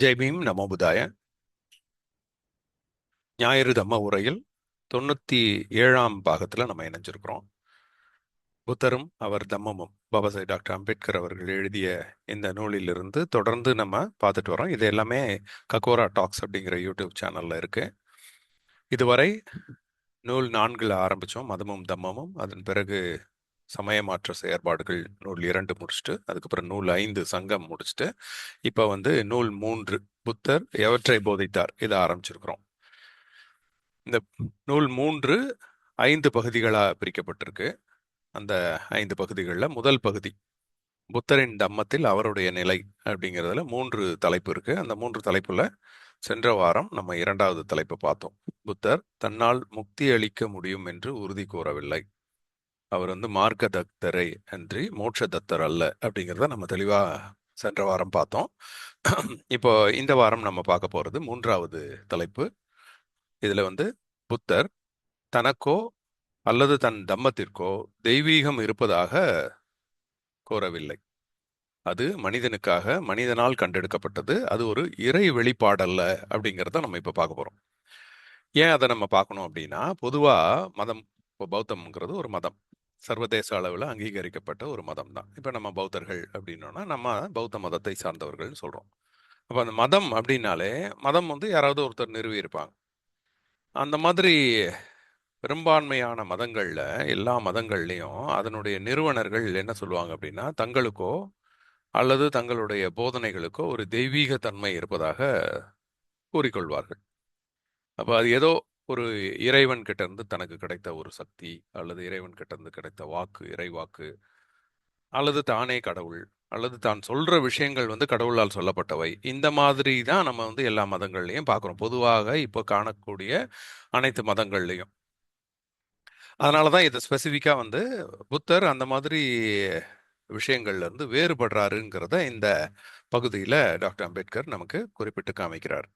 ஜெய் பீம் நமோ புதாய. ஞாயிறு தம்ம உரையில் 97ஆம் பாகத்துல நம்ம இணைஞ்சிருக்கிறோம். புத்தரும் அவர் தம்மமும் பாபாசாஹி டாக்டர் அம்பேத்கர் அவர்கள் எழுதிய இந்த நூலிலிருந்து தொடர்ந்து நம்ம பார்த்துட்டு வரோம். இது எல்லாமே ககோரா டாக்ஸ் அப்படிங்கிற யூடியூப் சேனல்ல இருக்கு. இதுவரை நூல் 4ல் ஆரம்பிச்சோம், மதமும் தம்மமும். அதன் பிறகு சமய மாற்ற செயற்பாடுகள் நூல் 2 முடிச்சுட்டு, அதுக்கப்புறம் நூல் 5 சங்கம் முடிச்சுட்டு, இப்போ நூல் 3 புத்தர் எவற்றை போதித்தார் இதை ஆரம்பிச்சிருக்கிறோம். இந்த நூல் 3 5 பகுதிகளாக பிரிக்கப்பட்டிருக்கு. அந்த 5 பகுதிகளில் முதல் பகுதி புத்தரின் தம்மத்தில் அவருடைய நிலை அப்படிங்கிறதுல 3 தலைப்பு இருக்கு. அந்த 3 தலைப்புல சென்ற வாரம் நம்ம 2வது தலைப்பை பார்த்தோம். புத்தர் தன்னால் முக்தி அளிக்க முடியும் என்று உறுதி கூறவில்லை. அவர் மார்க்க தத்தரை அன்றி மோட்ச தத்தர் அல்ல அப்படிங்கிறத நம்ம தெளிவா சென்ற வாரம் பார்த்தோம். இப்போ இந்த வாரம் நம்ம பார்க்க போறது 3வது தலைப்பு. இதுல புத்தர் தனக்கோ அல்லது தன் தம்மத்திற்கோ தெய்வீகம் இருப்பதாக கோரவில்லை. அது மனிதனுக்காக மனிதனால் கண்டெடுக்கப்பட்டது. அது ஒரு இறை வெளிப்பாடல்ல அப்படிங்கிறத நம்ம இப்ப பார்க்க போறோம். ஏன் அதை நம்ம பார்க்கணும் அப்படின்னா, பொதுவா மதம், இப்போ பௌத்தம்ங்கிறது ஒரு மதம், சர்வதேச அளவில் அங்கீகரிக்கப்பட்ட ஒரு மதம் தான். இப்போ நம்ம பௌத்தர்கள் அப்படின்னோம்னா நம்ம பௌத்த மதத்தை சார்ந்தவர்கள்னு சொல்றோம். அப்போ அந்த மதம் அப்படின்னாலே மதம் யாராவது ஒருத்தர் நிறுவி இருப்பாங்க. அந்த மாதிரி பெரும்பான்மையான மதங்கள்ல, எல்லா மதங்கள்லையும் அதனுடைய நிறுவனர்கள் என்ன சொல்லுவாங்க அப்படின்னா, தங்களுக்கோ அல்லது தங்களுடைய போதனைகளுக்கோ ஒரு தெய்வீக தன்மை இருப்பதாக கூறிக்கொள்வார்கள். அப்ப அது ஏதோ ஒரு இறைவன் கிட்ட இருந்து தனக்கு கிடைத்த ஒரு சக்தி, அல்லது இறைவன் கிட்ட இருந்து கிடைத்த வாக்கு, இறை வாக்கு, அல்லது தானே கடவுள், அல்லது தான் சொல்ற விஷயங்கள் கடவுளால் சொல்லப்பட்டவை. இந்த மாதிரி தான் நம்ம எல்லா மதங்கள்லையும் பார்க்குறோம், பொதுவாக இப்போ காணக்கூடிய அனைத்து மதங்கள்லையும். அதனால தான் இதை ஸ்பெசிஃபிக்காக புத்தர் அந்த மாதிரி விஷயங்கள்ல இருந்து வேறுபடுறாருங்கிறத இந்த பகுதியில் டாக்டர் அம்பேத்கர் நமக்கு குறிப்பிட்டு காமிக்கிறார்.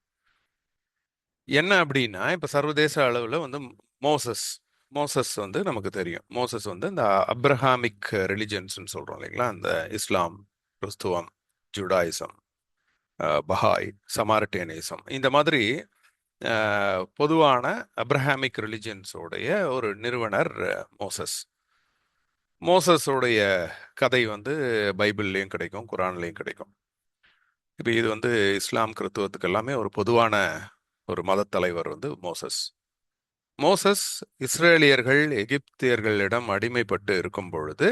என்ன அப்படின்னா, இப்போ சர்வதேச அளவில் மோசஸ் மோசஸ் நமக்கு தெரியும். மோசஸ் இந்த அப்ரஹாமிக் ரிலிஜன்ஸ்ன்னு சொல்கிறோம் இல்லைங்களா, இந்த இஸ்லாம், கிறிஸ்துவம், ஜுடாயிசம், பஹாய், சமாரிட்டேனிசம், இந்த மாதிரி பொதுவான அப்ரஹாமிக் ரிலிஜன்ஸோடைய ஒரு நிறுவனர் மோசஸ். மோசஸோடைய கதை பைபிள்லேயும் கிடைக்கும், குரான்லேயும் கிடைக்கும். இப்போ இது இஸ்லாம், கிறிஸ்துவத்துக்கு எல்லாமே ஒரு பொதுவான ஒரு மதத் தலைவர் மோசஸ். மோசஸ் இஸ்ரேலியர்கள் எகிப்தியர்களிடம் அடிமைப்பட்டு இருக்கும் பொழுது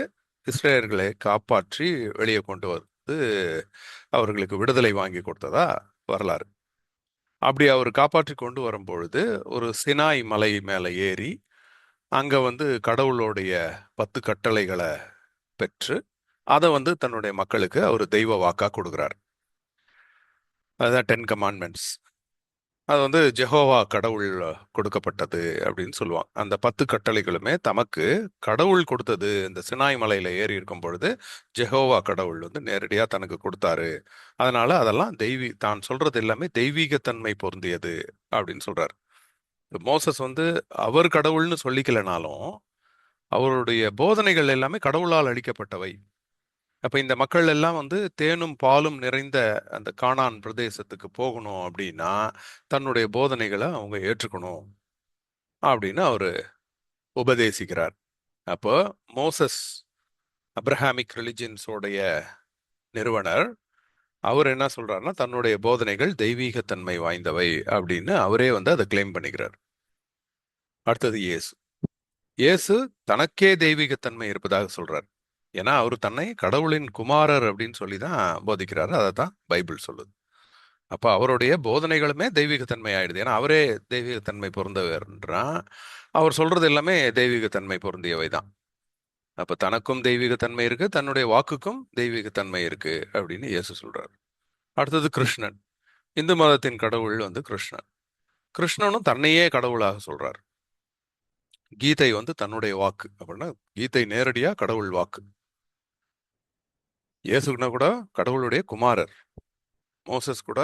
இஸ்ரேலியர்களை காப்பாற்றி வெளியே கொண்டு வந்து அவர்களுக்கு விடுதலை வாங்கி கொடுத்ததா வரலாறு. அப்படி அவர் காப்பாற்றி கொண்டு வரும் பொழுது ஒரு சினாய் மலை மேலே ஏறி அங்க கடவுளுடைய 10 கட்டளைகளை பெற்று அதை தன்னுடைய மக்களுக்கு அவர் தெய்வ வாக்கா கொடுக்குறார். அதுதான் 10 கமாண்ட்மெண்ட்ஸ். அது ஜெஹோவா கடவுள் கொடுக்கப்பட்டது அப்படின்னு சொல்லுவாங்க. அந்த 10 கட்டளைகளுமே தமக்கு கடவுள் கொடுத்தது. இந்த சினாய் மலையில ஏறி இருக்கும் பொழுது ஜெஹோவா கடவுள் நேரடியா தனக்கு கொடுத்தாரு. அதனால அதெல்லாம் தான் சொல்றது எல்லாமே தெய்வீகத்தன்மை பொருந்தியது அப்படின்னு சொல்றாரு. மோசஸ் அவர் கடவுள்னு சொல்லிக்கலனாலும் அவருடைய போதனைகள் எல்லாமே கடவுளால் அளிக்கப்பட்டவை. அப்ப இந்த மக்கள் எல்லாம் தேனும் பாலும் நிறைந்த அந்த கானான் பிரதேசத்துக்கு போகணும் அப்படின்னா தன்னுடைய போதனைகளை அவங்க ஏற்றுக்கணும் அப்படின்னு அவரு உபதேசிக்கிறார். அப்போ மோசஸ் அப்ரஹாமிக் ரிலிஜன்ஸோடைய நிறுவனர், அவர் என்ன சொல்றாருன்னா தன்னுடைய போதனைகள் தெய்வீகத்தன்மை வாய்ந்தவை அப்படின்னு அவரே அதை கிளைம் பண்ணிக்கிறார். அடுத்தது இயேசு. இயேசு தனக்கே தெய்வீகத்தன்மை இருப்பதாக சொல்றார். ஏன்னா அவர் தன்னை கடவுளின் குமாரர் அப்படின்னு சொல்லி தான் போதிக்கிறாரு. அதை தான் பைபிள் சொல்லுது. அப்ப அவருடைய போதனைகளுமே தெய்வீகத்தன்மை ஆயிடுது. ஏன்னா அவரே தெய்வீகத்தன்மை பொருந்தவர்ன்றான். அவர் சொல்றது எல்லாமே தெய்வீகத்தன்மை பொருந்தியவை தான். அப்ப தனக்கும் தெய்வீகத்தன்மை இருக்கு, தன்னுடைய வாக்குக்கும் தெய்வீகத்தன்மை இருக்கு அப்படின்னு இயேசு சொல்றாரு. அடுத்தது கிருஷ்ணன். இந்து மதத்தின் கடவுள் கிருஷ்ணன். கிருஷ்ணனும் தன்னையே கடவுளாக சொல்றார். கீதை தன்னுடைய வாக்கு அப்படின்னா கீதை நேரடியா கடவுள் வாக்கு. இயேசுனா கூட கடவுளுடைய குமாரர். மோசஸ் கூட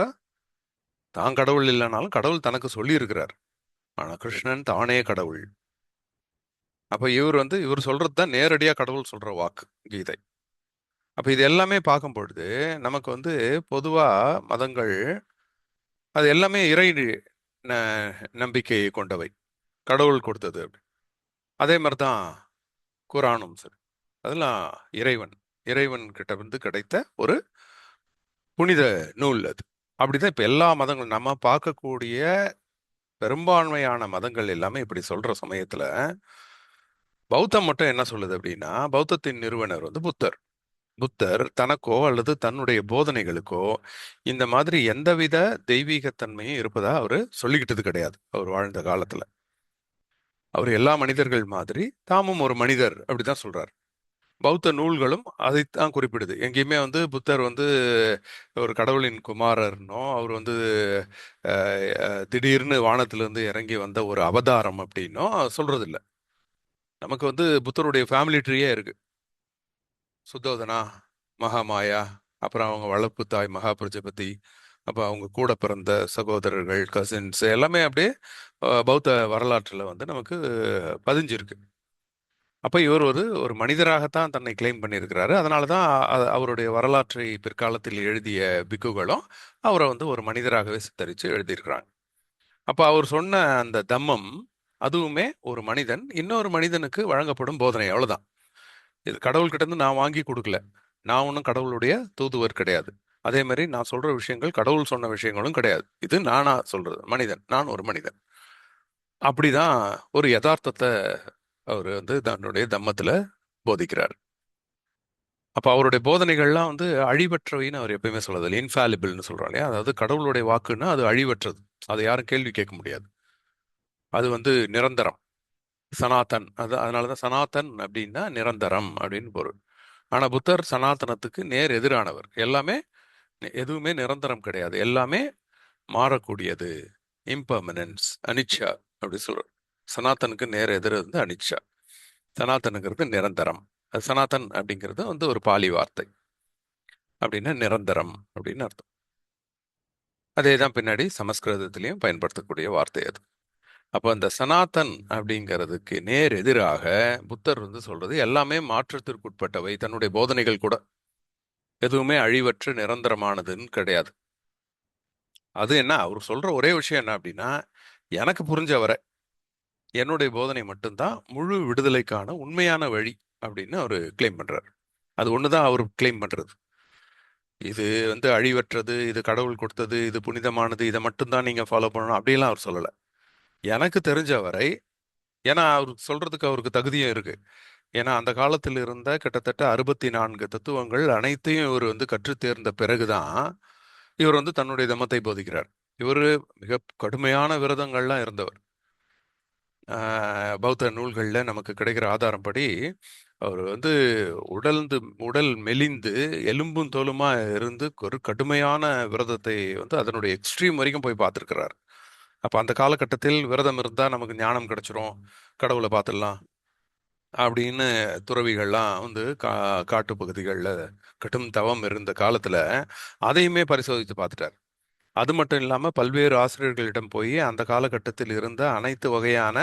தான் கடவுள் இல்லைனாலும் கடவுள் தனக்கு சொல்லி இருக்கிறார். ஆனா கிருஷ்ணன் தானே கடவுள். அப்ப இவர் சொல்றது தான் நேரடியா கடவுள் சொல்ற வாக்கு, கீதை. அப்ப இது எல்லாமே பார்க்கும் பொழுது நமக்கு பொதுவா மதங்கள் அது எல்லாமே இறை நம்பிக்கை கொண்டவை, கடவுள் கொடுத்தது அப்படி. அதே மாதிரி தான் குரானும் சரி, அதெல்லாம் இறைவன் இறைவன் கிட்ட வந்து கிடைத்த ஒரு புனித நூல் அது. அப்படிதான் இப்ப எல்லா மதங்களும் நம்ம பார்க்கக்கூடிய பெரும்பான்மையான மதங்கள் எல்லாமே இப்படி சொல்ற சமயத்துல, பௌத்தம் மட்டும் என்ன சொல்லுது அப்படின்னா, பௌத்தத்தின் நிறுவனர் வந்து புத்தர். புத்தர் தனக்கோ அல்லது தன்னுடைய போதனைகளுக்கோ இந்த மாதிரி எந்தவித தெய்வீகத்தன்மையும் இருப்பதா அவரு சொல்லிக்கிட்டது கிடையாது. அவர் வாழ்ந்த காலத்துல அவர் எல்லா மனிதர்கள் மாதிரி தாமும் ஒரு மனிதர் அப்படிதான் சொல்றார். பௌத்த நூல்களும் அதைத்தான் குறிப்பிடுது. எங்கேயுமே வந்து புத்தர் வந்து ஒரு கடவுளின் குமாரர்னோ, அவர் வந்து திடீர்னு வானத்திலிருந்து இறங்கி வந்த ஒரு அவதாரம் அப்படின்னோ சொல்றது இல்ல. நமக்கு வந்து புத்தருடைய ஃபேமிலி ட்ரீயே இருக்கு. சுத்தோதனா, மகாமாயா, அப்புறம் அவங்க வளர்ப்பு தாய் மகா பிரஜபதி, அப்போ அவங்க கூட பிறந்த சகோதரர்கள், கசின்ஸ் எல்லாமே அப்படியே பௌத்த வரலாற்றில் வந்து நமக்கு பதிஞ்சிருக்கு. அப்ப இவர் ஒரு ஒரு மனிதராகத்தான் தன்னை கிளைம் பண்ணியிருக்கிறாரு. அதனால தான் அவருடைய வரலாற்றை பிற்காலத்தில் எழுதிய பிக்குகளும் அவரை வந்து ஒரு மனிதராகவே சித்தரித்து எழுதியிருக்கிறாங்க. அப்ப அவர் சொன்ன அந்த தம்மம், அதுவுமே ஒரு மனிதன் இன்னொரு மனிதனுக்கு வழங்கப்படும் போதனை, அவ்வளவுதான். இது கடவுள்கிட்ட இருந்து நான் வாங்கி கொடுக்கல. நான் ஒன்றும் கடவுளுடைய தூதுவர் கிடையாது. அதே மாதிரி நான் சொல்ற விஷயங்கள் கடவுள் சொன்ன விஷயங்களும் கிடையாது. இது நானா சொல்றது, மனிதன், நான் ஒரு மனிதன். அப்படிதான் ஒரு யதார்த்தத்தை அவர் வந்து தன்னுடைய தம்மத்துல போதிக்கிறார். அப்ப அவருடைய போதனைகள்லாம் வந்து அழிவற்றவைன்னு அவர் எப்பயுமே சொல்றது, இன்ஃபாலிபிள்னு சொல்றோம் இல்லையா? அதாவது கடவுளுடைய வாக்குன்னா அது அழிவற்றது. அதை யாரும் கேள்வி கேட்க முடியாது. அது வந்து நிரந்தரம், சனாதன். அது அதனாலதான் சனாதன் அப்படின்னா நிரந்தரம் அப்படின்னு பொருள். ஆனா புத்தர் சனாதனத்துக்கு நேர் எதிரானவர். எல்லாமே எதுவுமே நிரந்தரம் கிடையாது, எல்லாமே மாறக்கூடியது, இம்பர்மனன்ஸ், அனிச்சா அப்படி சொல்றோம். சனாதனுக்கு நேர் எதிர் வந்து அனிச்சா. சனாதனுங்கிறது நிரந்தரம். அது சனாதன் அப்படிங்கிறது வந்து ஒரு பாலி வார்த்தை, அப்படின்னா நிரந்தரம் அப்படின்னு அர்த்தம். அதே தான் பின்னாடி சமஸ்கிருதத்திலையும் பயன்படுத்தக்கூடிய வார்த்தை அது. அப்போ அந்த சனாதன் அப்படிங்கிறதுக்கு நேர் எதிராக புத்தர் வந்து சொல்றது எல்லாமே மாற்றத்திற்குட்பட்டவை. தன்னுடைய போதனைகள் கூட எதுவுமே அழிவற்று நிரந்தரமானதுன்னு கிடையாது. அது என்ன அவர் சொல்ற ஒரே விஷயம் என்ன அப்படின்னா, எனக்கு புரிஞ்ச வரை என்னுடைய போதனை மட்டும்தான் முழு விடுதலைக்கான உண்மையான வழி அப்படின்னு அவர் கிளைம் பண்றாரு. அது ஒண்ணுதான் அவர் கிளைம் பண்றது. இது வந்து அழிவற்றது, இது கடவுள் கொடுத்தது, இது புனிதமானது, இதை மட்டும்தான் நீங்க ஃபாலோ பண்ணணும் அப்படிலாம் அவர் சொல்லல. எனக்கு தெரிஞ்ச வரை, ஏன்னா அவர் சொல்றதுக்கு அவருக்கு தகுதியும் இருக்கு. ஏன்னா அந்த காலத்தில் இருந்த கிட்டத்தட்ட 64 தத்துவங்கள் அனைத்தையும் இவர் வந்து கற்றுத் தேர்ந்த பிறகுதான் இவர் வந்து தன்னுடைய தம்மத்தை போதிக்கிறார். இவர் மிக கடுமையான விரதங்கள்லாம் இருந்தவர். பௌத்த நூல்கள்ல நமக்கு கிடைக்கிற ஆதாரம் படி அவர் வந்து உடல்ந்து உடல் மெலிந்து எலும்பும் தோலுமா இருந்து ஒரு கடுமையான விரதத்தை வந்து அதனுடைய எக்ஸ்ட்ரீம் வரைக்கும் போய் பார்த்துருக்கிறார். அப்ப அந்த காலகட்டத்தில் விரதம் இருந்தா நமக்கு ஞானம் கிடைச்சிரும், கடவுளை பார்த்துடலாம் அப்படின்னு துறவிகள்லாம் வந்து காட்டு பகுதிகளில் கடும் தவம் இருந்த காலத்துல அதையுமே பரிசோதித்து பார்த்துட்டார். அது மட்டும் இல்லாம பல்வேறு ஆசிரியர்களிடம் போய் அந்த காலகட்டத்தில் இருந்த அனைத்து வகையான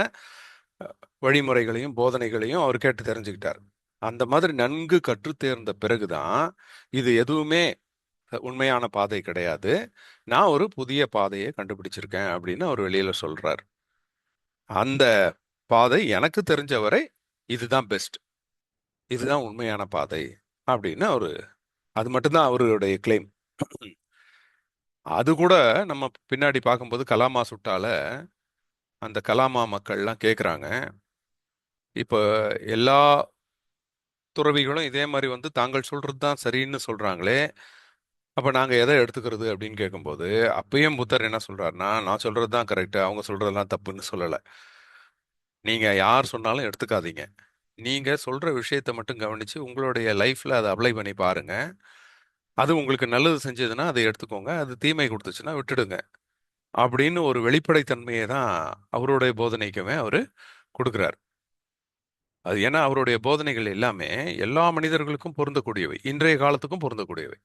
வழிமுறைகளையும் போதனைகளையும் அவர் கேட்டு தெரிஞ்சுக்கிட்டார். அந்த மாதிரி நன்கு கற்றுத் தேர்ந்த பிறகுதான் இது எதுவுமே உண்மையான பாதை கிடையாது, நான் ஒரு புதிய பாதையை கண்டுபிடிச்சிருக்கேன் அப்படின்னு அவர் வெளியில சொல்றார். அந்த பாதை எனக்கு தெரிஞ்ச வரை இதுதான் பெஸ்ட், இதுதான் உண்மையான பாதை அப்படின்னு அவரு, அது மட்டும்தான் அவருடைய கிளைம். அது கூட நம்ம பின்னாடி பார்க்கும்போது கலாமா சுட்டால அந்த கலாமா மக்கள்லாம் கேட்குறாங்க, இப்போ எல்லா துறவிகளும் இதே மாதிரி வந்து தாங்கள் சொல்றது தான் சரின்னு சொல்றாங்களே, அப்ப நாங்க எதை எடுத்துக்கிறது அப்படின்னு கேட்கும்போது, அப்பயும் புத்தர் என்ன சொல்றாருன்னா, நான் சொல்றது தான் கரெக்ட், அவங்க சொல்றதெல்லாம் தப்புன்னு சொல்லல. நீங்க யார் சொன்னாலும் எடுத்துக்காதீங்க. நீங்க சொல்ற விஷயத்தை மட்டும் கவனிச்சு உங்களுடைய லைஃப்ல அதை அப்ளை பண்ணி பாருங்க. அது உங்களுக்கு நல்லது செஞ்சதுன்னா அதை எடுத்துக்கோங்க, அது தீமை கொடுத்துச்சுன்னா விட்டுடுங்க அப்படின்னு ஒரு வெளிப்படைத்தன்மையை தான் அவருடைய போதனைக்குமே அவரு கொடுக்குறாரு. அது ஏன்னா அவருடைய போதனைகள் எல்லாமே எல்லா மனிதர்களுக்கும் பொருந்தக்கூடியவை, இன்றைய காலத்துக்கும் பொருந்தக்கூடியவை.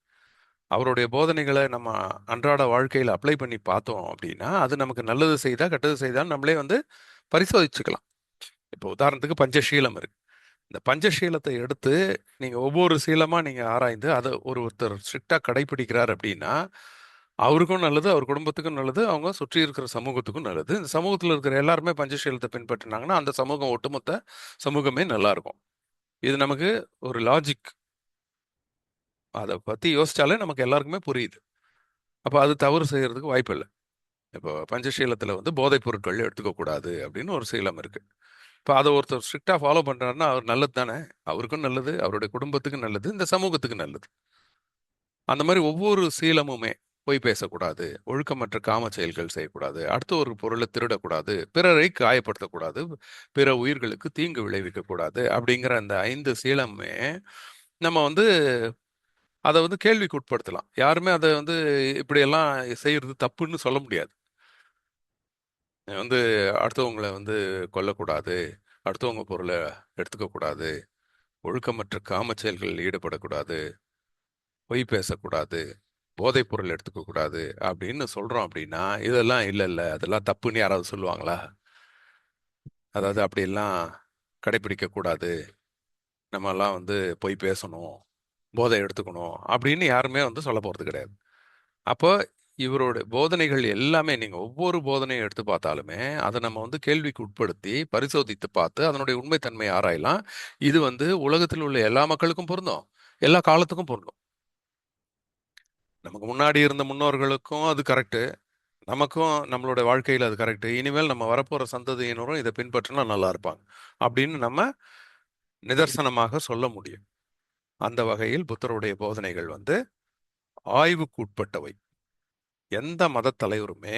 அவருடைய போதனைகளை நம்ம அன்றாட வாழ்க்கையில் அப்ளை பண்ணி பார்த்தோம் அப்படின்னா அது நமக்கு நல்லது செய்தா கெட்டது செய்தா நம்மளே வந்து பரிசோதிச்சுக்கலாம். இப்போ உதாரணத்துக்கு பஞ்சசீலம் இருக்கு. இந்த பஞ்சசீலத்தை எடுத்து நீங்க ஒவ்வொரு சீலமா நீங்க ஆராய்ந்து அதை ஒருத்தர் ஸ்ட்ரிக்டா கடைபிடிக்கிறார் அப்படின்னா அவருக்கும் நல்லது, அவர் குடும்பத்துக்கும் நல்லது, அவங்க சுற்றி இருக்கிற சமூகத்துக்கும் நல்லது. இந்த சமூகத்துல இருக்கிற எல்லாருமே பஞ்சசீலத்தை பின்பற்றினாங்கன்னா அந்த சமூகம், ஒட்டுமொத்த சமூகமே நல்லா இருக்கும். இது நமக்கு ஒரு லாஜிக். அதை பத்தி யோசிச்சாலே நமக்கு எல்லாருக்குமே புரியுது. அப்ப அது தவறு செய்யறதுக்கு வாய்ப்பு இல்லை. இப்போ பஞ்சசீலத்துல வந்து போதைப் பொருட்கள் எடுத்துக்க கூடாது அப்படின்னு ஒரு சீலம் இருக்கு. இப்போ அதை ஒருத்தர் ஸ்ட்ரிக்டா ஃபாலோ பண்றாருன்னா அவர் நல்லது தானே. அவருக்கும் நல்லது, அவருடைய குடும்பத்துக்கும் நல்லது, இந்த சமூகத்துக்கு நல்லது. அந்த மாதிரி ஒவ்வொரு சீலமுமே பொய் பேசக்கூடாது, ஒழுக்கமற்ற காம செயல்கள் செய்யக்கூடாது, அடுத்த ஒரு பொருளை திருடக்கூடாது, பிறரை காயப்படுத்தக்கூடாது, பிற உயிர்களுக்கு தீங்கு விளைவிக்க கூடாது அப்படிங்கிற அந்த 5 சீலமுமே நம்ம வந்து அதை வந்து கேள்விக்கு உட்படுத்தலாம். யாருமே அதை வந்து இப்படியெல்லாம் செய்யறது தப்புன்னு சொல்ல முடியாது. வந்து அடுத்தவங்களை வந்து கொல்லக்கூடாது, அடுத்தவங்க பொருளை எடுத்துக்க கூடாது, ஒழுக்கமற்ற காம செயல்களில் ஈடுபடக்கூடாது, பொய் பேசக்கூடாது, போதைப் பொருள் எடுத்துக்க கூடாது அப்படின்னு சொல்றோம். அப்படின்னா இதெல்லாம் இல்ல இல்ல அதெல்லாம் தப்புன்னு யாராவது சொல்லுவாங்களா? அதாவது அப்படியெல்லாம் கடைபிடிக்க கூடாது, நம்ம எல்லாம் வந்து பொய் பேசணும், போதை எடுத்துக்கணும் அப்படின்னு யாருமே வந்து சொல்ல போறது கிடையாது. அப்போ இவரோட போதனைகள் எல்லாமே நீங்க ஒவ்வொரு போதனையும் எடுத்து பார்த்தாலுமே அதை நம்ம வந்து கேள்விக்கு உட்படுத்தி பரிசோதித்து பார்த்து அதனுடைய உண்மைத்தன்மையை ஆராயலாம். இது வந்து உலகத்தில் உள்ள எல்லா மக்களுக்கும் பொருந்தும், எல்லா காலத்துக்கும் பொருந்தும். நமக்கு முன்னாடி இருந்த முன்னோர்களுக்கும் அது கரெக்ட், நமக்கும் நம்மளோட வாழ்க்கையில் அது கரெக்ட், இனிமேல் நம்ம வரப்போற சந்ததியினரும் இதை பின்பற்றினா நல்லா இருப்பாங்க அப்படின்னு நம்ம நிதர்சனமாக சொல்ல முடியும். அந்த வகையில் புத்தருடைய போதனைகள் வந்து ஆய்வுக்கு உட்பட்டவை. எந்த மத தலைவருமே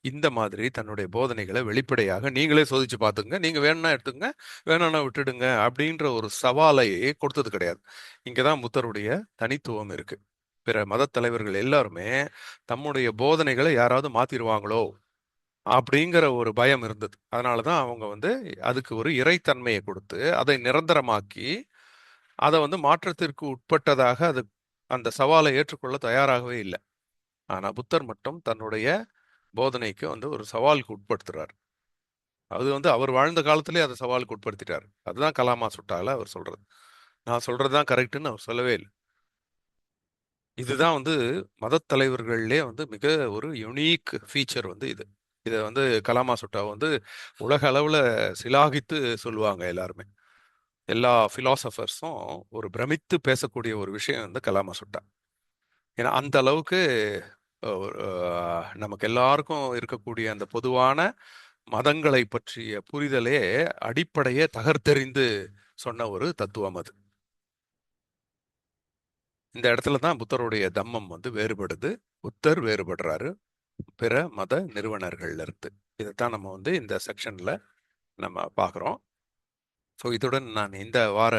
இந்த மாதிரி தன்னுடைய போதனைகளை வெளிப்படையாக நீங்களே சோதிச்சு பார்த்துங்க, நீங்க வேணும்னா எடுத்துங்க, வேணும்னா விட்டுடுங்க அப்படின்ற ஒரு சவாலை கொடுத்தது கிடையாது. இங்கதான் புத்தருடைய தனித்துவம் இருக்கு. பிற மத தலைவர்கள் எல்லாருமே தம்முடைய போதனைகளை யாராவது மாத்திருவாங்களோ அப்படிங்கிற ஒரு பயம் இருந்தது. அதனாலதான் அவங்க வந்து அதுக்கு ஒரு இறைத்தன்மையை கொடுத்து அதை நிரந்தரமாக்கி அதை வந்து மாற்றத்திற்கு உட்பட்டதாக அது அந்த சவாலை ஏற்றுக்கொள்ள தயாராகவே இல்லை. ஆனா புத்தர் மட்டும் தன்னுடைய போதனைக்கு வந்து ஒரு சவாலுக்கு உட்படுத்துறார். அது வந்து அவர் வாழ்ந்த காலத்திலே அதை சவாலுக்கு உட்படுத்திட்டார். அதுதான் கலாமா சுட்டால அவர் சொல்றது. நான் சொல்றதுதான் கரெக்ட்னு அவர் சொல்லவே இல்லை. இதுதான் வந்து மதத் தலைவர்கள்லயே வந்து மிக ஒரு யுனிக் ஃபீச்சர் வந்து இது. இதை வந்து கலாமா சுட்டா வந்து உலக அளவுல சிலாகித்து சொல்லுவாங்க எல்லாருமே. எல்லா பிலாசபர்ஸும் ஒரு பிரமித்து பேசக்கூடிய ஒரு விஷயம் வந்து கலாமா சுட்டா. ஏன்னா அந்த அளவுக்கு நமக்கு எல்லாருக்கும் இருக்கக்கூடிய அந்த பொதுவான மதங்களை பற்றிய புரிதலே அடிப்படையே தகர்த்தெறிந்து சொன்ன ஒரு தத்துவம் அது. இந்த இடத்துல தான் புத்தருடைய தம்மம் வந்து வேறுபடுது. புத்தர் வேறுபடுறாரு பிற மத நிறுவனங்கள்ல இருந்து. இதைத்தான் நம்ம வந்து இந்த செக்ஷன்ல நம்ம பார்க்குறோம். ஸோ இதுடன் நான் இந்த வார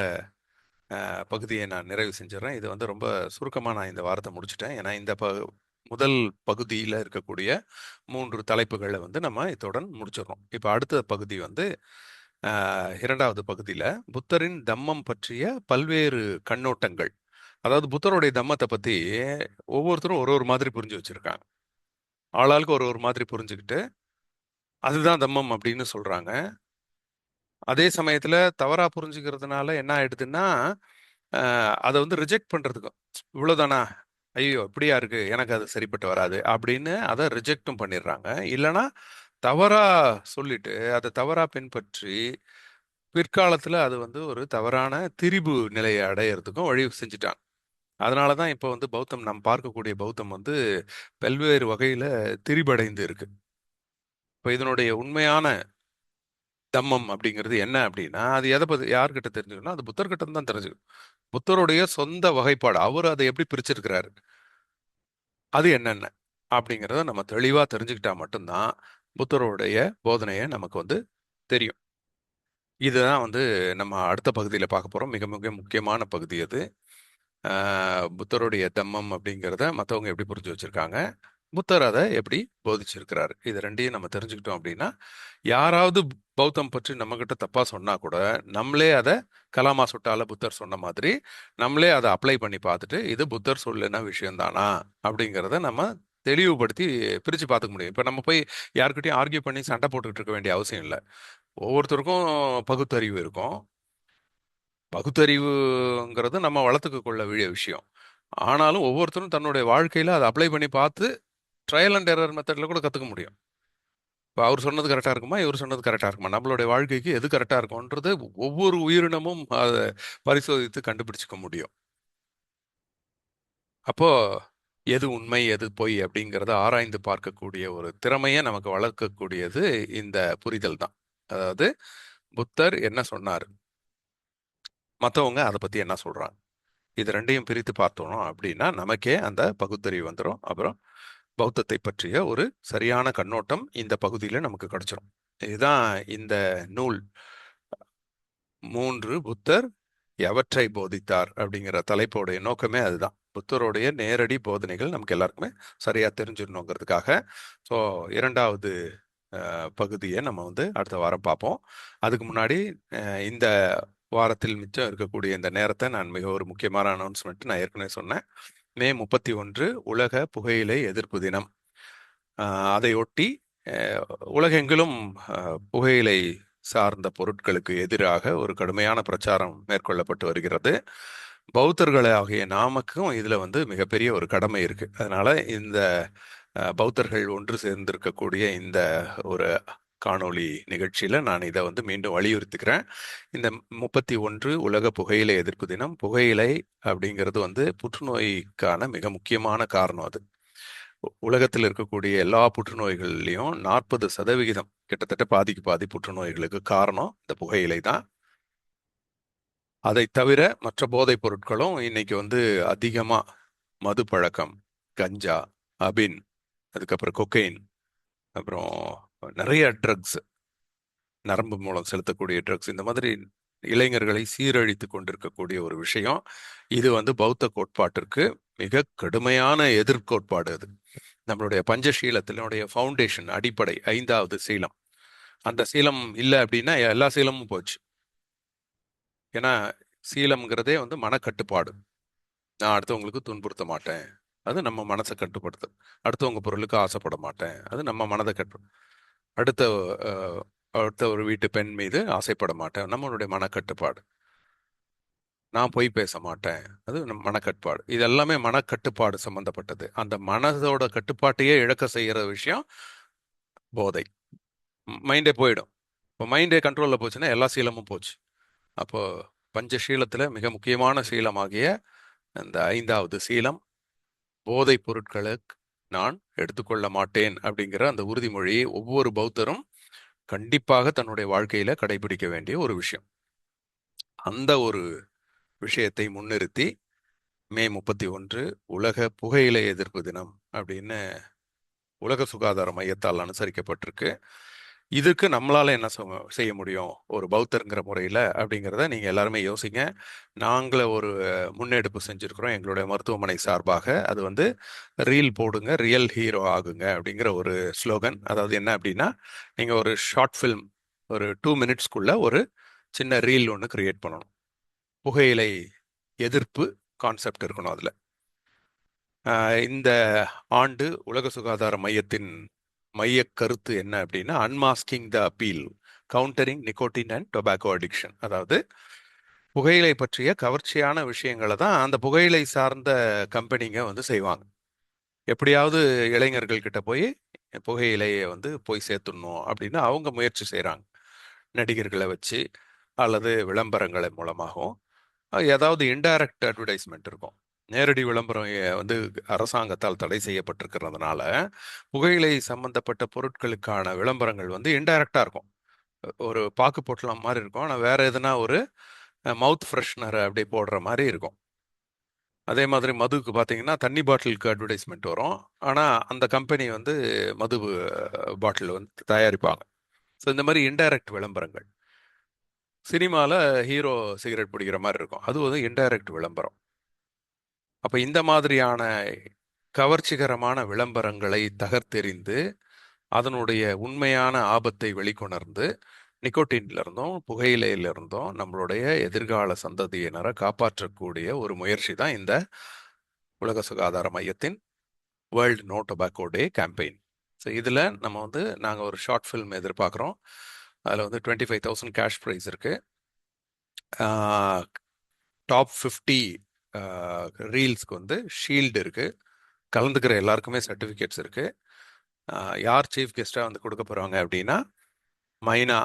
பகுதியை நான் நிறைவு செஞ்சிடறேன். இது வந்து ரொம்ப சுருக்கமாக நான் இந்த வாரத்தை முடிச்சிட்டேன். ஏன்னா இந்த முதல் பகுதியில் இருக்கக்கூடிய 3 தலைப்புகளை வந்து நம்ம இத்துடன் முடிச்சிடறோம். இப்போ அடுத்த பகுதி வந்து இரண்டாவது பகுதியில் புத்தரின் தம்மம் பற்றிய பல்வேறு கண்ணோட்டங்கள். அதாவது புத்தருடைய தம்மத்தை பற்றி ஒவ்வொருத்தரும் ஒரு ஒரு மாதிரி புரிஞ்சு வச்சிருக்காங்க. ஆளாளுக்கு ஒரு ஒரு மாதிரி புரிஞ்சுக்கிட்டு அதுதான் தம்மம் அப்படின்னு சொல்றாங்க. அதே சமயத்துல தவறா புரிஞ்சுக்கிறதுனால என்ன ஆயிடுதுன்னா அதை வந்து ரிஜெக்ட் பண்றதுக்கும், இவ்வளவுதானா, ஐயோ இப்படியா இருக்கு, எனக்கு அது சரிப்பட்டு வராது அப்படின்னு அதை ரிஜெக்டும் பண்ணிடுறாங்க. இல்லைன்னா தவறா சொல்லிட்டு அதை தவறா பின்பற்றி பிற்காலத்துல அது வந்து ஒரு தவறான திரிபு நிலையை அடையிறதுக்கும் வழி செஞ்சுட்டாங்க. அதனாலதான் இப்ப வந்து பௌத்தம், நாம் பார்க்கக்கூடிய பௌத்தம் வந்து பல்வேறு வகையில திரிபடைந்து இருக்கு. இப்ப இதனுடைய உண்மையான தம்மம் அப்படிங்கிறது என்ன அப்படின்னா அது எதை பத்தி யார்கிட்ட தெரிஞ்சுக்கணும், அது புத்தர்கிட்ட தான் தெரிஞ்சுக்கணும். புத்தருடைய சொந்த வகைப்பாடு, அவர் அதை எப்படி பிரிச்சிருக்கிறாரு, அது என்னென்ன அப்படிங்கிறத நம்ம தெளிவா தெரிஞ்சுக்கிட்டா மட்டும்தான் புத்தருடைய போதனையை நமக்கு வந்து தெரியும். இதுதான் வந்து நம்ம அடுத்த பகுதியில பார்க்க போறோம். மிக மிக முக்கியமான பகுதி அது. புத்தருடைய தம்மம் அப்படிங்கிறத மற்றவங்க எப்படி புரிஞ்சு வச்சிருக்காங்க, புத்தர் அதை எப்படி போதிச்சிருக்கிறாரு, இது ரெண்டையும் நம்ம தெரிஞ்சுக்கிட்டோம் அப்படின்னா யாராவது பௌத்தம் பற்றி நம்ம கிட்ட தப்பா சொன்னா கூட நம்மளே அதை கலாமா சுட்டால புத்தர் சொன்ன மாதிரி நம்மளே அதை அப்ளை பண்ணி பார்த்துட்டு இது புத்தர் சொல்லுன விஷயம்தானா அப்படிங்கிறத நம்ம தெளிவுபடுத்தி பிரிச்சு பார்த்துக்க முடியும். இப்ப நம்ம போய் யாருக்கிட்டையும் ஆர்கியூ பண்ணி சண்டை போட்டுக்கிட்டு இருக்க வேண்டிய அவசியம் இல்லை. ஒவ்வொருத்தருக்கும் பகுத்தறிவு இருக்கும். பகுத்தறிவுங்கிறது நம்ம வளர்த்துக்க கொள்ள வேண்டிய விஷயம். ஆனாலும் ஒவ்வொருத்தரும் தன்னுடைய வாழ்க்கையில அதை அப்ளை பண்ணி பார்த்து ட்ரையல் அண்ட் எரர் மெத்தடில் கூட கற்றுக்க முடியும். இப்போ அவர் சொன்னது கரெக்டாக இருக்குமா, இவர் சொன்னது கரெக்டாக இருக்குமா, நம்மளுடைய வாழ்க்கைக்கு எது கரெக்டாக இருக்கும்ன்றது ஒவ்வொரு உயிரினமும் அதை பரிசோதித்து கண்டுபிடிச்சிக்க முடியும். அப்போ எது உண்மை எது பொய் அப்படிங்கிறத ஆராய்ந்து பார்க்கக்கூடிய ஒரு திறமையை நமக்கு வளர்க்கக்கூடியது இந்த புரிதல் தான். அதாவது புத்தர் என்ன சொன்னார், மற்றவங்க அதை பற்றி என்ன சொல்றாங்க, இது ரெண்டையும் பிரித்து பார்த்தோம் அப்படின்னா நமக்கே அந்த பகுத்தறிவு வந்துடும். அப்புறம் பௌத்தத்தை பற்றிய ஒரு சரியான கண்ணோட்டம் இந்த பகுதியில் நமக்கு கிடைச்சிடும். இதுதான் இந்த நூல். 3 புத்தர் எவற்றை போதித்தார் அப்படிங்கிற தலைப்போடைய நோக்கமே அதுதான். புத்தருடைய நேரடி போதனைகள் நமக்கு எல்லாருக்குமே சரியா தெரிஞ்சிடணுங்கிறதுக்காக. ஸோ 2வது பகுதியை நம்ம வந்து அடுத்த வாரம் பார்ப்போம். அதுக்கு முன்னாடி இந்த வாரத்தில் மிச்சம் இருக்கக்கூடிய இந்த நேரத்தை நான் மிக ஒரு முக்கியமான அனௌன்ஸ்மெண்ட் நான் ஏற்கனவே சொன்னேன். மே 31 உலக புகையிலை எதிர்ப்பு தினம். அதை ஒட்டி உலகெங்கிலும் புகையிலை சார்ந்த பொருட்களுக்கு எதிராக ஒரு கடுமையான பிரச்சாரம் மேற்கொள்ளப்பட்டு வருகிறது. பௌத்தர்களாகிய நாமக்கும் இதுல வந்து மிகப்பெரிய ஒரு கடமை இருக்கு. அதனால இந்த பௌத்தர்கள் ஒன்று சேர்ந்திருக்கக்கூடிய இந்த ஒரு காணொளி நிகழ்ச்சியில நான் இதை வந்து மீண்டும் வலியுறுத்துக்கிறேன். இந்த 31 உலக புகையிலை எதிர்ப்பு தினம். புகையிலை அப்படிங்கிறது வந்து புற்றுநோய்க்கான மிக முக்கியமான காரணம். அது உலகத்தில் இருக்கக்கூடிய எல்லா புற்றுநோய்கள்லையும் 40% கிட்டத்தட்ட பாதிக்கு பாதி புற்றுநோய்களுக்கு காரணம் இந்த புகையிலை தான். அதை தவிர மற்ற போதைப் பொருட்களும் இன்னைக்கு வந்து அதிகமா மது பழக்கம், கஞ்சா, அபின், அதுக்கப்புறம் கொக்கைன், அப்புறம் நிறைய ட்ரக்ஸ், நரம்பு மூலம் செலுத்தக்கூடிய ட்ரக்ஸ், இந்த மாதிரி இளைஞர்களை சீரழித்து கொண்டிருக்கக்கூடிய ஒரு விஷயம். இது வந்து பௌத்த கோட்பாட்டிற்கு மிக கடுமையான எதிர்கோட்பாடு. அது நம்மளுடைய பஞ்சசீலத்தினுடைய ஃபவுண்டேஷன், அடிப்படை 5வது சீலம். அந்த சீலம் இல்லை அப்படின்னா எல்லா சீலமும் போச்சு. ஏன்னா சீலம்ங்கிறதே வந்து மனக்கட்டுப்பாடு. நான் அடுத்தவங்களுக்கு துன்புறுத்த மாட்டேன், அது நம்ம மனசை கட்டுப்படுத்து. அடுத்தவங்க பொருளுக்கு ஆசைப்பட மாட்டேன், அது நம்ம மனதை அடுத்த அடுத்த ஒரு வீட்டு பெண் மீது ஆசைப்பட மாட்டேன், நம்மளுடைய மனக்கட்டுப்பாடு. நான் பொய் பேச மாட்டேன், அது நம்ம மனக்கட்டுப்பாடு. இது எல்லாமே மனக்கட்டுப்பாடு சம்பந்தப்பட்டது. அந்த மனதோட கட்டுப்பாட்டையே இழக்க செய்யற விஷயம் போதை. மைண்டே போயிடும். இப்போ மைண்டே கண்ட்ரோலில் போச்சுன்னா எல்லா சீலமும் போச்சு. அப்போ பஞ்சசீலத்தில் மிக முக்கியமான சீலமாகிய அந்த 5வது சீலம், போதைப் பொருட்களை நான் எடுத்துக்கொள்ள மாட்டேன் அப்படிங்கிற அந்த உறுதிமொழியை ஒவ்வொரு பௌத்தரும் கண்டிப்பாக தன்னுடைய வாழ்க்கையில கடைபிடிக்க வேண்டிய ஒரு விஷயம். அந்த ஒரு விஷயத்தை முன்னிறுத்தி மே 31 உலக புகையிலை எதிர்ப்பு தினம் அப்படின்னு உலக சுகாதார மையத்தால் அனுசரிக்கப்பட்டிருக்கு. இதுக்கு நம்மளால என்ன செய்ய முடியும் ஒரு பௌத்தருங்கிற முறையில் அப்படிங்கிறத நீங்க எல்லாருமே யோசிங்க. நாங்கள ஒரு முன்னெடுப்பு செஞ்சிருக்கிறோம் எங்களுடைய மருத்துவமனை சார்பாக. அது வந்து ரீல் போடுங்க, ரியல் ஹீரோ ஆகுங்க அப்படிங்கிற ஒரு ஸ்லோகன். அதாவது என்ன அப்படின்னா, நீங்க ஒரு ஷார்ட் ஃபிலிம் ஒரு 2 மினிட்ஸ்க்குள்ள ஒரு சின்ன ரீல் ஒன்று கிரியேட் பண்ணணும். புகையிலை எதிர்ப்பு கான்செப்ட் இருக்கணும் அதுல. இந்த ஆண்டு உலக சுகாதார மையத்தின் மைய கருத்து என்ன அப்படின்னா, unmasking the appeal, countering nicotine and tobacco addiction. அதாவது புகையிலை பற்றிய கவர்ச்சியான விஷயங்களை தான் அந்த புகையிலை சார்ந்த கம்பெனிங்க வந்து செய்வாங்க. எப்படியாவது இளைஞர்கள் கிட்ட போய் புகையிலையை வந்து போய் சேர்த்துடணும் அப்படின்னு அவங்க முயற்சி செய்கிறாங்க. நடிகர்களை வச்சு அல்லது விளம்பரங்களை மூலமாகவும். ஏதாவது இன்டைரக்ட் அட்வர்டைஸ்மெண்ட் இருக்கும். நேரடி விளம்பரம் வந்து அரசாங்கத்தால் தடை செய்யப்பட்டிருக்கிறதுனால புகையிலை சம்பந்தப்பட்ட பொருட்களுக்கான விளம்பரங்கள் வந்து இன்டைரக்டா இருக்கும். ஒரு பாக்கு பொட்டலம் மாதிரி இருக்கும், ஆனால் வேற எதுனா ஒரு மவுத் ஃப்ரெஷ்னர் அப்படி போடுற மாதிரி இருக்கும். அதே மாதிரி மதுவுக்கு பார்த்தீங்கன்னா தண்ணி பாட்டிலுக்கு அட்வர்டைஸ்மெண்ட் வரும், ஆனால் அந்த கம்பெனி வந்து மது பாட்டில் வந்து தயாரிப்பாங்க. ஸோ இந்த மாதிரி இன்டைரக்ட் விளம்பரங்கள். சினிமாவில் ஹீரோ சிகரெட் பிடிக்கிற மாதிரி இருக்கும், அது வந்து இன்டைரக்ட் விளம்பரம். அப்போ இந்த மாதிரியான கவர்ச்சிகரமான விளம்பரங்களை தகர்த்தெறிந்து அதனுடைய உண்மையான ஆபத்தை வெளிக்கொணர்ந்து நிக்கோட்டின்ல இருந்தும் புகையிலையில இருந்தும் நம்மளுடைய எதிர்கால சந்ததியினரை காப்பாற்றக்கூடிய ஒரு முயற்சி தான் இந்த உலக சுகாதார மையத்தின் world no tobacco day campaign. So இதில் நம்ம வந்து நாங்கள் ஒரு ஷார்ட் ஃபில்ம் எதிர்பார்க்குறோம். அதில் வந்து 25,000 கேஷ் ப்ரைஸ் இருக்கு. டாப் 50 ரீல்ஸ்க்கு வந்து ஷீல்டு இருக்கு. கலந்துக்கிற எல்லாருக்குமே சர்டிஃபிகேட்ஸ் இருக்கு. யார் சீஃப் கெஸ்டாக வந்து கொடுக்க போகிறாங்க அப்படின்னா, மைனா,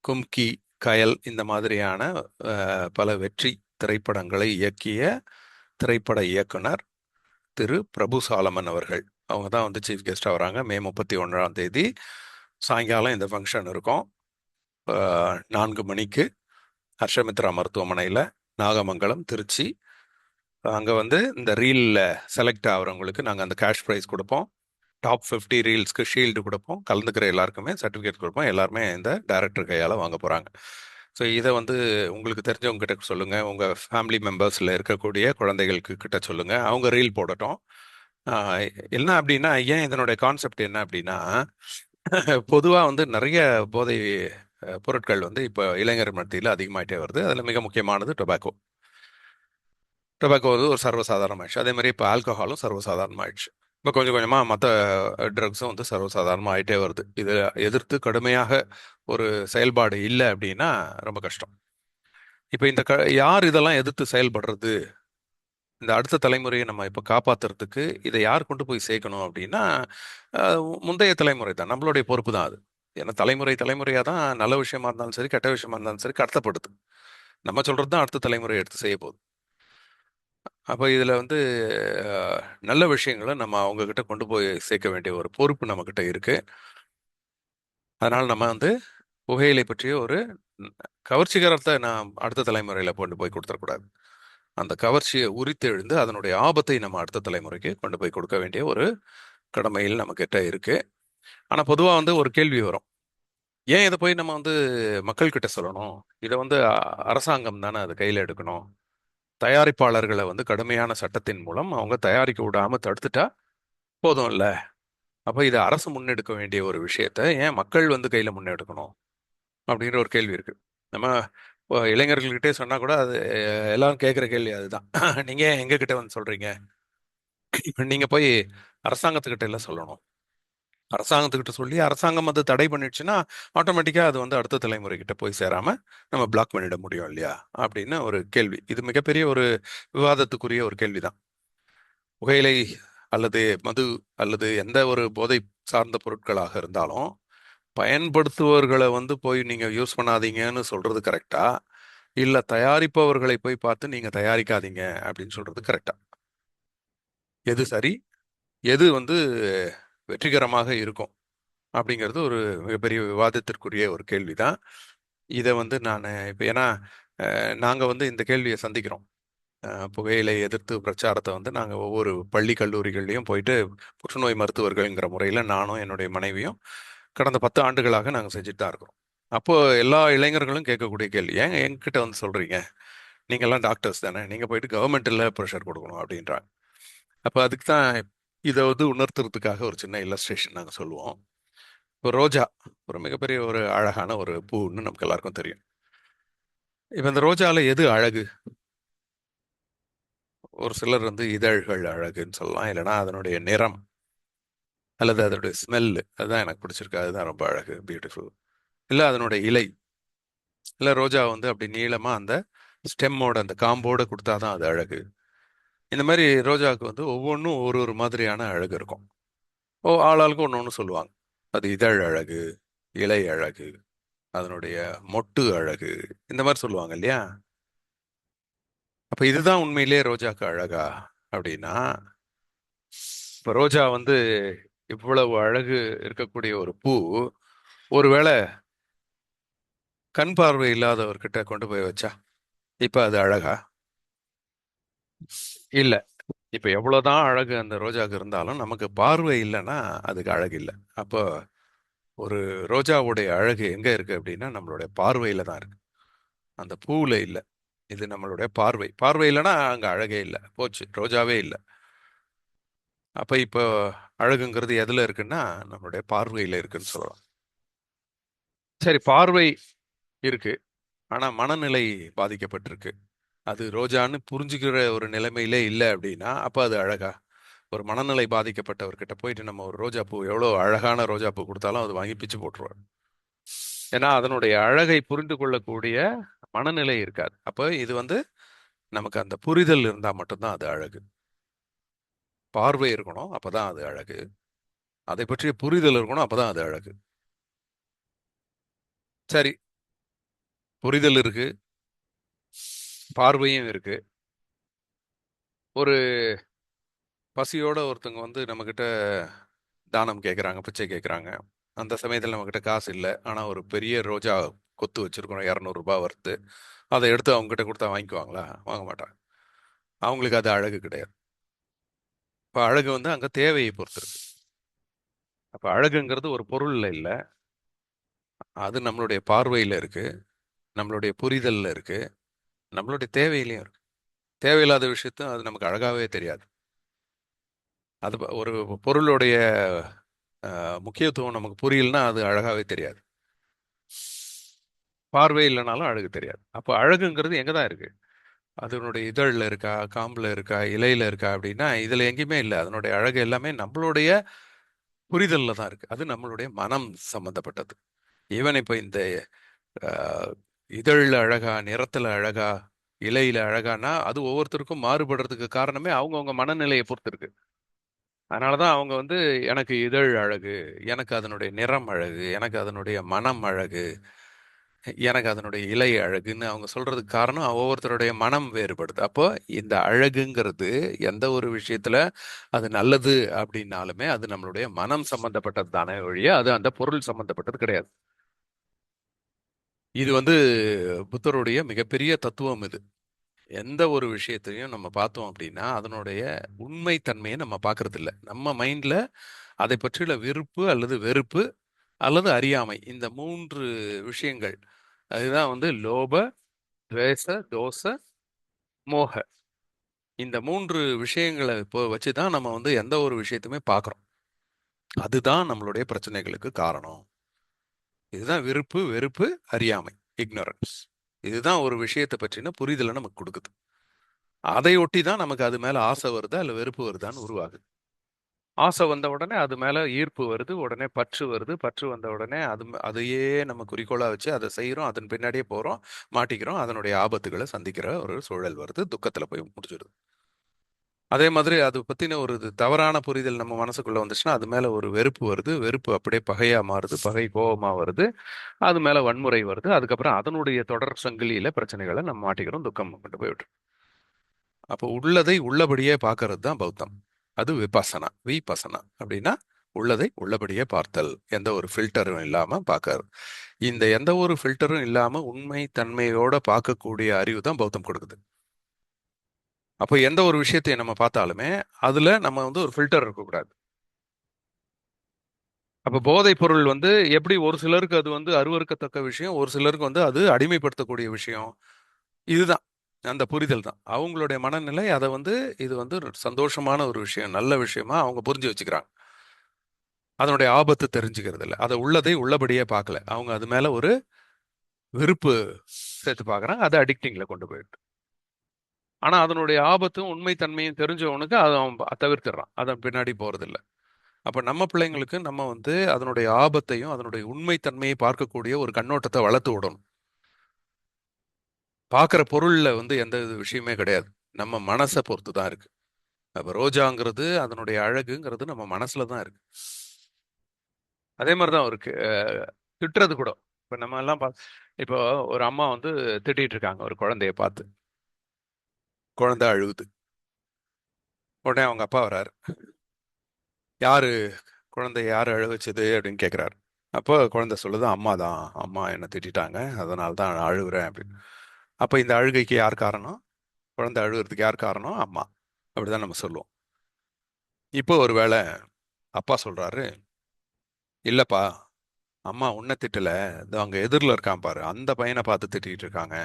கும்கி, கயல் இந்த மாதிரியான பல வெற்றி திரைப்படங்களை இயக்கிய திரைப்பட இயக்குனர் திரு பிரபு சாலமன் அவர்கள். அவங்க தான் வந்து சீஃப் கெஸ்டாக வராங்க. மே 31ஆம் தேதி சாயங்காலம் இந்த ஃபங்க்ஷன் இருக்கும். 4 மணிக்கு ஹர்ஷமித்ரா மருத்துவமனையில், நாகமங்கலம், திருச்சி. அங்கே வந்து இந்த ரீலில் செலக்ட் ஆகிறவங்களுக்கு நாங்கள் அந்த கேஷ் ப்ரைஸ் கொடுப்போம். டாப் 50 ரீல்ஸ்க்கு ஷீல்டு கொடுப்போம். கலந்துக்கிற எல்லாருக்குமே சர்டிஃபிகேட் கொடுப்போம். எல்லாருமே இந்த டைரக்டர் கையால் வாங்க போகிறாங்க. ஸோ இதை வந்து உங்களுக்கு தெரிஞ்சவங்க கிட்ட சொல்லுங்கள். உங்கள் ஃபேமிலி மெம்பர்ஸில் இருக்கக்கூடிய குழந்தைகளுக்கு கிட்ட சொல்லுங்கள். அவங்க ரீல் போடட்டும். ஆஹ் என்ன அப்படின்னா, ஏன் இதனுடைய கான்செப்ட் என்ன அப்படின்னா, பொதுவாக வந்து நிறைய போதை பொருட்கள் வந்து இப்போ இளைஞர் மத்தியில் அதிகமாயிட்டே வருது. அதில் மிக முக்கியமானது டொபாக்கோ. டொபாக்கோ வந்து ஒரு சர்வசாதாரணமாயிடுச்சு. அதே மாதிரி இப்போ ஆல்கஹாலும் சர்வசாதாரணமாயிடுச்சு. இப்போ கொஞ்சம் கொஞ்சமாக மற்ற ட்ரக்ஸும் வந்து சர்வசாதாரணமாக ஆயிட்டே வருது. இதை எதிர்த்து கடுமையாக ஒரு செயல்பாடு இல்லை அப்படின்னா ரொம்ப கஷ்டம். இப்போ யார் இதெல்லாம் எதிர்த்து செயல்படுறது? இந்த அடுத்த தலைமுறையை நம்ம இப்போ காப்பாத்துறதுக்கு இதை யார் கொண்டு போய் சேர்க்கணும் அப்படின்னா, முந்தைய தலைமுறை தான். நம்மளுடைய பொறுப்பு தான் அது. ஏன்னா தலைமுறை தலைமுறையாக தான் நல்ல விஷயமா இருந்தாலும் சரி, கெட்ட விஷயமா இருந்தாலும் சரி கடத்தப்படுது. நம்ம சொல்றது தான் அடுத்த தலைமுறை எடுத்து செய்ய போகுது. அப்போ இதில் வந்து அஹ், நல்ல விஷயங்களை நம்ம அவங்க கிட்ட கொண்டு போய் சேர்க்க வேண்டிய ஒரு பொறுப்பு நம்ம கிட்ட இருக்கு. அதனால நம்ம வந்து புகையிலை பற்றிய ஒரு கவர்ச்சிகரத்தை நாம் அடுத்த தலைமுறையில கொண்டு போய் கொடுத்துடக்கூடாது. அந்த கவர்ச்சியை உரித்தெழுந்து அதனுடைய ஆபத்தை நம்ம அடுத்த தலைமுறைக்கு கொண்டு போய் கொடுக்க வேண்டிய ஒரு கடமையில் நம்ம கிட்ட இருக்கு. ஆனா பொதுவா வந்து ஒரு கேள்வி வரும். ஏன் இதை போய் நம்ம வந்து மக்கள் கிட்ட சொல்லணும்? இதை வந்து அரசாங்கம் தானே அது கையில எடுக்கணும். தயாரிப்பாளர்களை வந்து கடுமையான சட்டத்தின் மூலம் அவங்க தயாரிக்க விடாம தடுத்துட்டா போதும் இல்ல. அப்ப இதை அரசு முன்னெடுக்க வேண்டிய ஒரு விஷயத்த ஏன் மக்கள் வந்து கையில முன்னெடுக்கணும் அப்படிங்கிற ஒரு கேள்வி இருக்கு. நம்ம இளைஞர்கள்கிட்டே சொன்னா கூட அது எல்லாரும் கேட்குற கேள்வி அதுதான். நீங்க ஏன் எங்க கிட்ட வந்து சொல்றீங்க? நீங்க போய் அரசாங்கத்துக்கிட்ட எல்லாம் சொல்லணும். அரசாங்கத்துக்கிட்ட சொல்லி அரசாங்கம் அதை தடை பண்ணிடுச்சுன்னா ஆட்டோமேட்டிக்கா அது வந்து அடுத்த தலைமுறை கிட்ட போய் சேராம நம்ம பிளாக் பண்ணிட முடியும் இல்லையா அப்படின்னு ஒரு கேள்வி. இது மிகப்பெரிய ஒரு விவாதத்துக்குரிய ஒரு கேள்விதான். புகையிலை அல்லது மது அல்லது எந்த ஒரு போதை சார்ந்த பொருட்களாக இருந்தாலும் பயன்படுத்துபவர்களை வந்து போய் நீங்க யூஸ் பண்ணாதீங்கன்னு சொல்றது கரெக்டா, இல்ல தயாரிப்பவர்களை போய் பார்த்து நீங்க தயாரிக்காதீங்க அப்படின்னு சொல்றது கரெக்டா? எது சரி, எது வந்து வெற்றிகரமாக இருக்கும் அப்படிங்கிறது ஒரு மிகப்பெரிய விவாதத்திற்குரிய ஒரு கேள்விதான். இதை வந்து நான் இப்போ ஏன்னா நாங்கள் வந்து இந்த கேள்வியை சந்திக்கிறோம். புகையிலை எதிர்த்து பிரச்சாரத்தை வந்து நாங்கள் ஒவ்வொரு பள்ளி கல்லூரிகள்லையும் போயிட்டு புற்றுநோய் மருத்துவர்கள்ங்கிற முறையில் நானும் என்னுடைய மனைவியும் கடந்த 10 ஆண்டுகளாக நாங்கள் செஞ்சுட்டு தான் இருக்கிறோம். அப்போ எல்லா இளைஞர்களும் கேட்கக்கூடிய கேள்வி, ஏன் என்கிட்ட வந்து சொல்றீங்க? நீங்கெல்லாம் டாக்டர்ஸ் தானே, நீங்க போயிட்டு கவர்மெண்ட்ல ப்ரெஷர் கொடுக்கணும் அப்படின்றாங்க. அப்போ அதுக்கு தான் இதை வந்து உணர்த்துறதுக்காக ஒரு சின்ன இல்லஸ்ட்ரேஷன் நாங்கள் சொல்லுவோம். இப்போ ரோஜா ஒரு மிகப்பெரிய ஒரு அழகான ஒரு பூன்னு நமக்கு எல்லாருக்கும் தெரியும். இப்போ இந்த ரோஜால எது அழகு? ஒரு சிலர் வந்து இதழ்கள் அழகுன்னு சொல்லலாம், இல்லைன்னா அதனுடைய நிறம் அல்லது அதனுடைய ஸ்மெல்லு அதுதான் எனக்கு பிடிச்சிருக்கு, அதுதான் ரொம்ப அழகு, பியூட்டிஃபுல். இல்லை அதனுடைய இலை, இல்லை ரோஜா வந்து அப்படி நீளமா அந்த ஸ்டெம்மோட அந்த காம்போட கொடுத்தாதான் அது அழகு. இந்த மாதிரி ரோஜாவுக்கு வந்து ஒவ்வொன்றும் ஒரு ஒரு மாதிரியான அழகு இருக்கும். ஆளாளுக்கு ஒன்று ஒன்று சொல்லுவாங்க. அது இதழ் அழகு, இலை அழகு, அதனுடைய மொட்டு அழகு, இந்த மாதிரி சொல்லுவாங்க இல்லையா? அப்ப இதுதான் உண்மையிலேயே ரோஜாக்கு அழகா அப்படின்னா, இப்ப ரோஜா வந்து இவ்வளவு அழகு இருக்கக்கூடிய ஒரு பூ, ஒருவேளை கண் பார்வை இல்லாதவர்கிட்ட கொண்டு போய் வச்சா இப்ப அது அழகா? இல்ல. இப்ப எவ்வளவுதான் அழகு அந்த ரோஜாக்கு இருந்தாலும் நமக்கு பார்வை இல்லைன்னா அதுக்கு அழகு இல்லை. அப்போ ஒரு ரோஜாவுடைய அழகு எங்க இருக்கு அப்படின்னா நம்மளுடைய பார்வையில தான் இருக்கு, அந்த பூவுல இல்லை. இது நம்மளுடைய பார்வை. பார்வை இல்லைன்னா அங்க அழகே இல்லை, போச்சு, ரோஜாவே இல்லை. அப்ப இப்போ அழகுங்கிறது எதுல இருக்குன்னா நம்மளுடைய பார்வையில இருக்குன்னு சொல்லலாம். சரி, பார்வை இருக்கு, ஆனா மனநிலை பாதிக்கப்பட்டிருக்கு, அது ரோஜான்னு புரிஞ்சுக்கிற ஒரு நிலைமையிலே இல்லை அப்படின்னா அப்ப அது அழகா? ஒரு மனநிலை பாதிக்கப்பட்டவர்கிட்ட போயிட்டு நம்ம ஒரு ரோஜா பூ, எவ்வளோ அழகான ரோஜா பூ கொடுத்தாலும் அது வாங்கி பிச்சு போட்டுருவாரு. ஏன்னா அதனுடைய அழகை புரிந்து கொள்ளக்கூடிய மனநிலை இருக்காது. அப்போ இது வந்து நமக்கு அந்த புரிதல் இருந்தா மட்டும்தான் அது அழகு. பார்வை இருக்கணும், அப்பதான் அது அழகு. அதை பற்றிய புரிதல் இருக்கணும், அப்பதான் அது அழகு. சரி, புரிதல் இருக்கு, பார்வையும் இருக்கு. ஒரு பசியோட ஒருத்தவங்க வந்து நம்மக்கிட்ட தானம் கேட்குறாங்க, பிச்சை கேட்குறாங்க. அந்த சமயத்தில் நம்மக்கிட்ட காசு இல்லை, ஆனால் ஒரு பெரிய ரோஜா கொத்து வச்சிருக்கிறோம், 200 ரூபாய் வருது. அதை எடுத்து அவங்க கிட்ட கொடுத்தா வாங்கிக்குவாங்களா? வாங்க மாட்டாங்க. அவங்களுக்கு அது அழகு கிடையாது. இப்போ அழகு வந்து அங்கே தேவையை பொறுத்து இருக்கு. அப்போ அழகுங்கிறது ஒரு பொருள்ல இல்லை, அது நம்மளுடைய பார்வையில் இருக்கு, நம்மளுடைய புரிதல்ல இருக்கு, நம்மளுடைய தேவையிலையும் இருக்கு. தேவையில்லாத விஷயத்த அது நமக்கு அழகாவே தெரியாது. அது ஒரு பொருளுடைய முக்கியத்துவம் நமக்கு புரியலன்னா அது அழகாவே தெரியாது. பார்வை இல்லைனாலும் அழகு தெரியாது. அப்போ அழகுங்கிறது எங்க தான் இருக்கு? அதனுடைய இதழ்ல இருக்கா, காம்புல இருக்கா, இலையில இருக்கா அப்படின்னா இதுல எங்கேயுமே இல்லை. அதனுடைய அழகு எல்லாமே நம்மளுடைய புரிதல்ல தான் இருக்கு. அது நம்மளுடைய மனம் சம்பந்தப்பட்டது. ஈவன் இப்போ இந்த அஹ், இதழ்ல அழகா, நிறத்துல அழகா, இலையில அழகானா அது ஒவ்வொருத்தருக்கும் மாறுபடுறதுக்கு காரணமே அவங்கவங்க மனநிலையை பொறுத்து இருக்கு. அதனாலதான் அவங்க வந்து எனக்கு இதழ் அழகு, எனக்கு அதனுடைய நிறம் அழகு, எனக்கு அதனுடைய மனம் அழகு, எனக்கு அதனுடைய இலை அழகுன்னு அவங்க சொல்றதுக்கு காரணம் ஒவ்வொருத்தருடைய மனம் வேறுபடுது. அப்போ இந்த அழகுங்கிறது எந்த ஒரு விஷயத்துல அது நல்லது அப்படின்னாலுமே அது நம்மளுடைய மனம் சம்பந்தப்பட்டது தானே ஒழிய அது அந்த பொருள் சம்பந்தப்பட்டது கிடையாது. இது வந்து புத்தருடைய மிகப்பெரிய தத்துவம் இது. எந்த ஒரு விஷயத்தையும் நம்ம பார்த்தோம் அப்படின்னா அதனுடைய உண்மை தன்மையை நம்ம பார்க்கறது இல்ல. நம்ம மைண்ட்ல அதை பற்றியுள்ள விருப்பு அல்லது வெறுப்பு அல்லது அறியாமை, இந்த 3 விஷயங்கள், அதுதான் வந்து லோப, துவேஷ, தோச, மோக. இந்த 3 விஷயங்களை இப்போ வச்சுதான் நம்ம வந்து எந்த ஒரு விஷயத்தையுமே பார்க்கிறோம். அதுதான் நம்மளுடைய பிரச்சனைகளுக்கு காரணம். இதுதான் விருப்பு, வெறுப்பு, அறியாமை, இக்னோரன்ஸ். இதுதான் ஒரு விஷயத்தை பற்றின புரிதலை நமக்கு கொடுக்குது. அதை ஒட்டி தான் நமக்கு அது மேல ஆசை வருதா இல்ல வெறுப்பு வருதான்னு உருவாகுது. ஆசை வந்த உடனே அது மேல ஈர்ப்பு வருது, உடனே பற்று வருது, பற்று வந்த உடனே அதையே நம்ம குறிக்கோளா வச்சு அதை செய்யறோம், அதன் பின்னாடியே போறோம், மாட்டிக்கிறோம், அதனுடைய ஆபத்துகளை சந்திக்கிற ஒரு சூழல் வருது, துக்கத்துல போய் முடிச்சிடுது. அதே மாதிரி அது பத்தின ஒரு தவறான புரிதல் நம்ம மனசுக்குள்ள வந்துச்சுன்னா அது மேல ஒரு வெறுப்பு வருது, வெறுப்பு அப்படியே பகையா மாறுது, பகை கோபமா வருது, அது மேல வன்முறை வருது, அதுக்கப்புறம் அதனுடைய தொடர் சங்கிலியில பிரச்சனைகளை நம்ம மாட்டிக்கிறோம், துக்கம் கொண்டு போய் விட்டுரும். அப்போ உள்ளதை உள்ளபடியே பார்க்கறது தான் பௌத்தம். அது விபசனா அப்படின்னா உள்ளதை உள்ளபடியே பார்த்தல், எந்த ஒரு ஃபில்டரும் இல்லாம பார்க்கறது. இந்த எந்த ஒரு ஃபில்டரும் இல்லாம உண்மை தன்மையோட பார்க்கக்கூடிய அறிவு தான் பௌத்தம் கொடுக்குது. அப்போ எந்த ஒரு விஷயத்தையும் நம்ம பார்த்தாலுமே அதுல நம்ம வந்து ஒரு ஃபில்டர் இருக்கக்கூடாது. அப்ப போதைப் பொருள் வந்து எப்படி ஒரு சிலருக்கு அது வந்து அருவருக்கத்தக்க விஷயம், ஒரு சிலருக்கு வந்து அது அடிமைப்படுத்தக்கூடிய விஷயம். இதுதான் அந்த புரிதல் தான் அவங்களுடைய மனநிலை. அதை வந்து இது வந்து ஒரு சந்தோஷமான ஒரு விஷயம், நல்ல விஷயமா அவங்க புரிஞ்சு வச்சுக்கிறாங்க. அதனுடைய ஆபத்து தெரிஞ்சுக்கிறது இல்லை. அதை உள்ளதை உள்ளபடியே பார்க்கல, அவங்க அது மேல ஒரு வெறுப்பு சேர்த்து பார்க்கறாங்க, அது அடிக்டிங்ல கொண்டு போயிடுது. ஆனா அதனுடைய ஆபத்தும் உண்மை தன்மையும் தெரிஞ்சவனுக்கு அதை அவன் தவிர்த்துறான், அதன் பின்னாடி போறதில்ல. அப்ப நம்ம பிள்ளைங்களுக்கு நம்ம வந்து அதனுடைய ஆபத்தையும் அதனுடைய உண்மை தன்மையை பார்க்கக்கூடிய ஒரு கண்ணோட்டத்தை வளர்த்து விடணும். பார்க்குற பொருள்ல வந்து எந்த விஷயமே கிடையாது, நம்ம மனசை பொறுத்து தான் இருக்கு. அப்ப ரோஜாங்கிறது அதனுடைய அழகுங்கிறது நம்ம மனசுல தான் இருக்கு. அதே மாதிரிதான் இருக்கு திட்டுறது கூட. இப்ப நம்ம எல்லாம் இப்போ ஒரு அம்மா வந்து திட்டிட்டு இருக்காங்க ஒரு குழந்தைய பார்த்து. குழந்தை அழுகுது. உடனே அவங்க அப்பா வர்றாரு. யாரு குழந்தைய யாரு அழ வச்சது அப்படின்னு கேட்குறாரு. அப்போ குழந்தை சொல்லுது, அம்மா தான், அம்மா என்னை திட்டிட்டாங்க, அதனால தான் நான் அழுகுறேன் அப்படின்னு. அப்போ இந்த அழுகைக்கு யார் காரணம்? குழந்தை அழுகுறதுக்கு யார் காரணம்? அம்மா. அப்படிதான் நம்ம சொல்லுவோம். இப்போ ஒருவேளை அப்பா சொல்றாரு, இல்லப்பா, அம்மா உன்னை திட்டல, இதோ அங்க எதிரில் இருக்கான் பாரு, அந்த பையனை பார்த்து திட்டிட்டு இருக்காங்க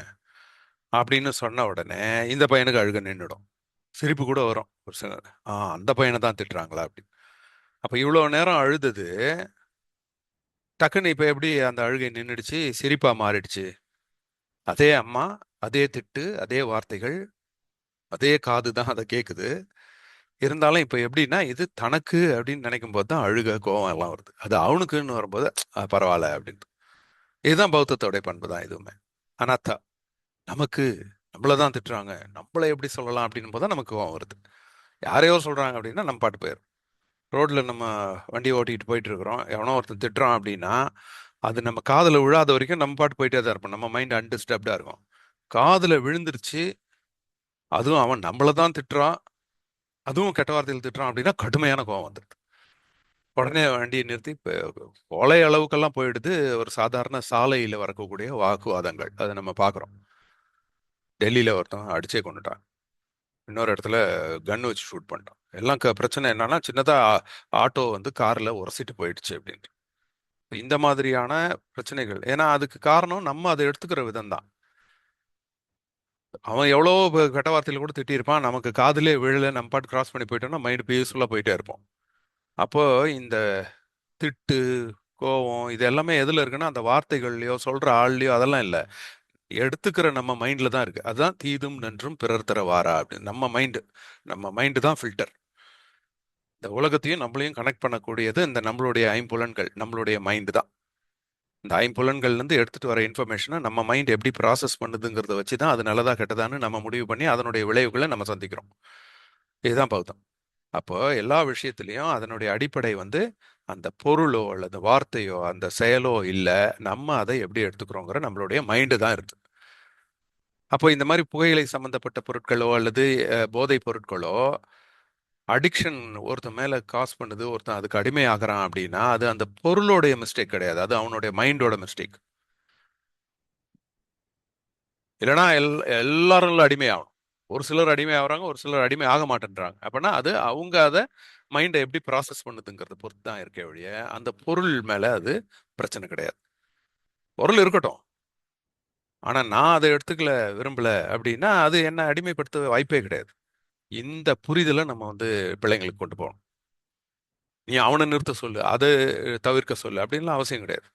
அப்படின்னு சொன்ன உடனே இந்த பையனுக்கு அழுக நின்றுடும். சிரிப்பு கூட வரும் ஒரு சிலர். அந்த பையனை தான் திட்டுறாங்களா அப்படி. அப்ப இவ்வளவு நேரம் அழுதது டக்குன்னு இப்ப எப்படி அந்த அழுகை நின்றுடுச்சு, சிரிப்பா மாறிடுச்சு. அதே அம்மா, அதே திட்டு, அதே வார்த்தைகள், அதே காது தான் அதை கேட்குது. இருந்தாலும் இப்ப எப்படின்னா இது தனக்கு அப்படின்னு நினைக்கும் போது தான் அழுக கோவம் எல்லாம் வருது. அது அவனுக்குன்னு வரும்போது பரவாயில்ல அப்படின்னு. இதுதான் பௌத்தத்தோடைய பண்பு தான் இதுவுமே. அனாத்தா, நமக்கு நம்மள தான் திட்டுறாங்க, நம்மளை எப்படி சொல்லலாம் அப்படின்னு போது தான் நமக்கு கோவம் வருது. யாரையோ சொல்றாங்க அப்படின்னா நம்ம பாட்டு போயிடும். ரோட்ல நம்ம வண்டி ஓட்டிட்டு போயிட்டு இருக்கிறோம், எவனோ ஒருத்தன் திட்டுறான் அப்படின்னா அது நம்ம காதுல விழாத வரைக்கும் நம்ம பாட்டு போயிட்டே தான் இருப்போம். நம்ம மைண்ட் அன்டிஸ்டர்ப்டா இருக்கும். காதுல விழுந்துருச்சு, அதுவும் அவன் நம்மளை தான் திட்டுறான், அதுவும் கெட்ட வார்த்தையில் திட்டுறான் அப்படின்னா கடுமையான கோவம் வந்துடுது. உடனே வண்டியை நிறுத்தி கொலை அளவுக்கெல்லாம் போயிடுது. ஒரு சாதாரண சாலையில வரக்கூடிய வாக்குவாதங்கள் அதை நம்ம பார்க்குறோம். டெல்லியில ஒருத்தன் அடிச்சே கொண்டுட்டான், இன்னொரு இடத்துல கன் வச்சு ஷூட் பண்ணிட்டான். எல்லாம் பிரச்சனை என்னன்னா சின்னதா ஆட்டோ வந்து கார்ல உரசிட்டு போயிடுச்சு அப்படின்ட்டு. இந்த மாதிரியான பிரச்சனைகள், ஏன்னா அதுக்கு காரணம் நம்ம அதை எடுத்துக்கிற விதம் தான். அவன் எவ்வளோ கெட்ட வார்த்தையில கூட திட்டியிருப்பான், நமக்கு காதுலயே விழல, நம்ம பாட்டு கிராஸ் பண்ணி போயிட்டோம்னா மைண்ட் பீஸ்ஃபுல்லா போயிட்டே இருப்போம். அப்போ இந்த திட்டு, கோவம் இது எல்லாமே எதுல இருக்குன்னா அந்த வார்த்தைகள்லயோ சொல்ற ஆள்லயோ அதெல்லாம் இல்ல, எடுத்துக்கிற நம்ம மைண்ட்ல தான் இருக்கு. அதுதான் தீதும் நன்றும் பிறர் தர வாரா அப்படின்னு. நம்ம மைண்டு தான் ஃபில்டர். இந்த உலகத்தையும் நம்மளையும் கனெக்ட் பண்ணக்கூடியது இந்த நம்மளுடைய ஐம்புலன்கள், நம்மளுடைய மைண்டு தான். இந்த ஐம்புலன்கள்ல இருந்து எடுத்துட்டு வர இன்ஃபர்மேஷனை நம்ம மைண்ட் எப்படி ப்ராசஸ் பண்ணுதுங்கிறத வச்சு தான் அது நல்லதா கெட்டதான்னு நம்ம முடிவு பண்ணி அதனுடைய விளைவுகளை நம்ம சந்திக்கிறோம். இதுதான் பௌத்தம். அப்போ எல்லா விஷயத்திலையும் அதனுடைய அடிப்படை வந்து அந்த பொருளோ அல்லது வார்த்தையோ அந்த செயலோ இல்லை, நம்ம அதை எப்படி எடுத்துக்கிறோங்கிற நம்மளுடைய மைண்டு தான் இருக்கு. அப்போ இந்த மாதிரி புகையிலை சம்பந்தப்பட்ட பொருட்களோ அல்லது போதைப் பொருட்களோ அடிக்ஷன் ஒருத்தன் மேல காஸ் பண்ணுது, ஒருத்தன் அதுக்கு அடிமை ஆகிறான் அப்படின்னா அது அந்த பொருளோடைய மிஸ்டேக் கிடையாது, அது அவனுடைய மைண்டோட மிஸ்டேக். இல்லைன்னா எல்லாரும் அடிமை ஆகணும். ஒரு சிலர் அடிமை ஆகுறாங்க, ஒரு சிலர் அடிமை ஆக மாட்டேன்றாங்க. அப்படின்னா அது அவங்க அதை மைண்டை எப்படி ப்ராசஸ் பண்ணுதுங்கிறத பொறுத்து தான் இருக்கே ஒழிய அந்த பொருள் மேல அது பிரச்சனை கிடையாது. பொருள் இருக்கட்டும், ஆனா நான் அதை எடுத்துக்கல, விரும்பல அப்படின்னா அது என்ன அடிமைப்படுத்த வாய்ப்பே கிடையாது. இந்த புரிதலை நம்ம வந்து பிள்ளைங்களுக்கு கொண்டு போகணும். நீ அவனை நிறுத்த சொல்லு, அதை தவிர்க்க சொல்லு அப்படின்லாம் அவசியம் கிடையாது.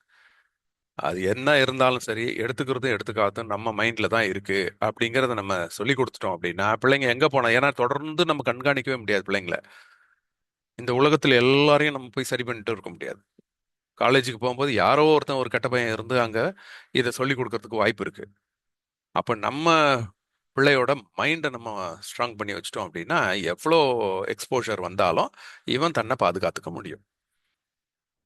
அது என்ன இருந்தாலும் சரி, எடுத்துக்கிறதும் எடுத்துக்காதும் நம்ம மைண்ட்ல தான் இருக்கு அப்படிங்கிறத நம்ம சொல்லி கொடுத்துட்டோம் அப்படின்னா பிள்ளைங்க எங்க போனா, ஏன்னா தொடர்ந்து நம்ம கண்காணிக்கவே முடியாது பிள்ளைங்கள. இந்த உலகத்துல எல்லாரையும் நம்ம போய் சரி பண்ணிட்டு இருக்க முடியாது. காலேஜுக்கு போகும்போது யாரோ ஒருத்தன் ஒரு கெட்ட பையன் இருந்து அங்க இதை சொல்லி கொடுக்கறதுக்கு வாய்ப்பு இருக்கு. அப்ப நம்ம பிள்ளையோட மைண்டை நம்ம ஸ்ட்ராங் பண்ணி வச்சிட்டோம் அப்படின்னா எவ்வளோ எக்ஸ்போஷர் வந்தாலும் இவன் தன்னை பாதுகாத்துக்க முடியும்.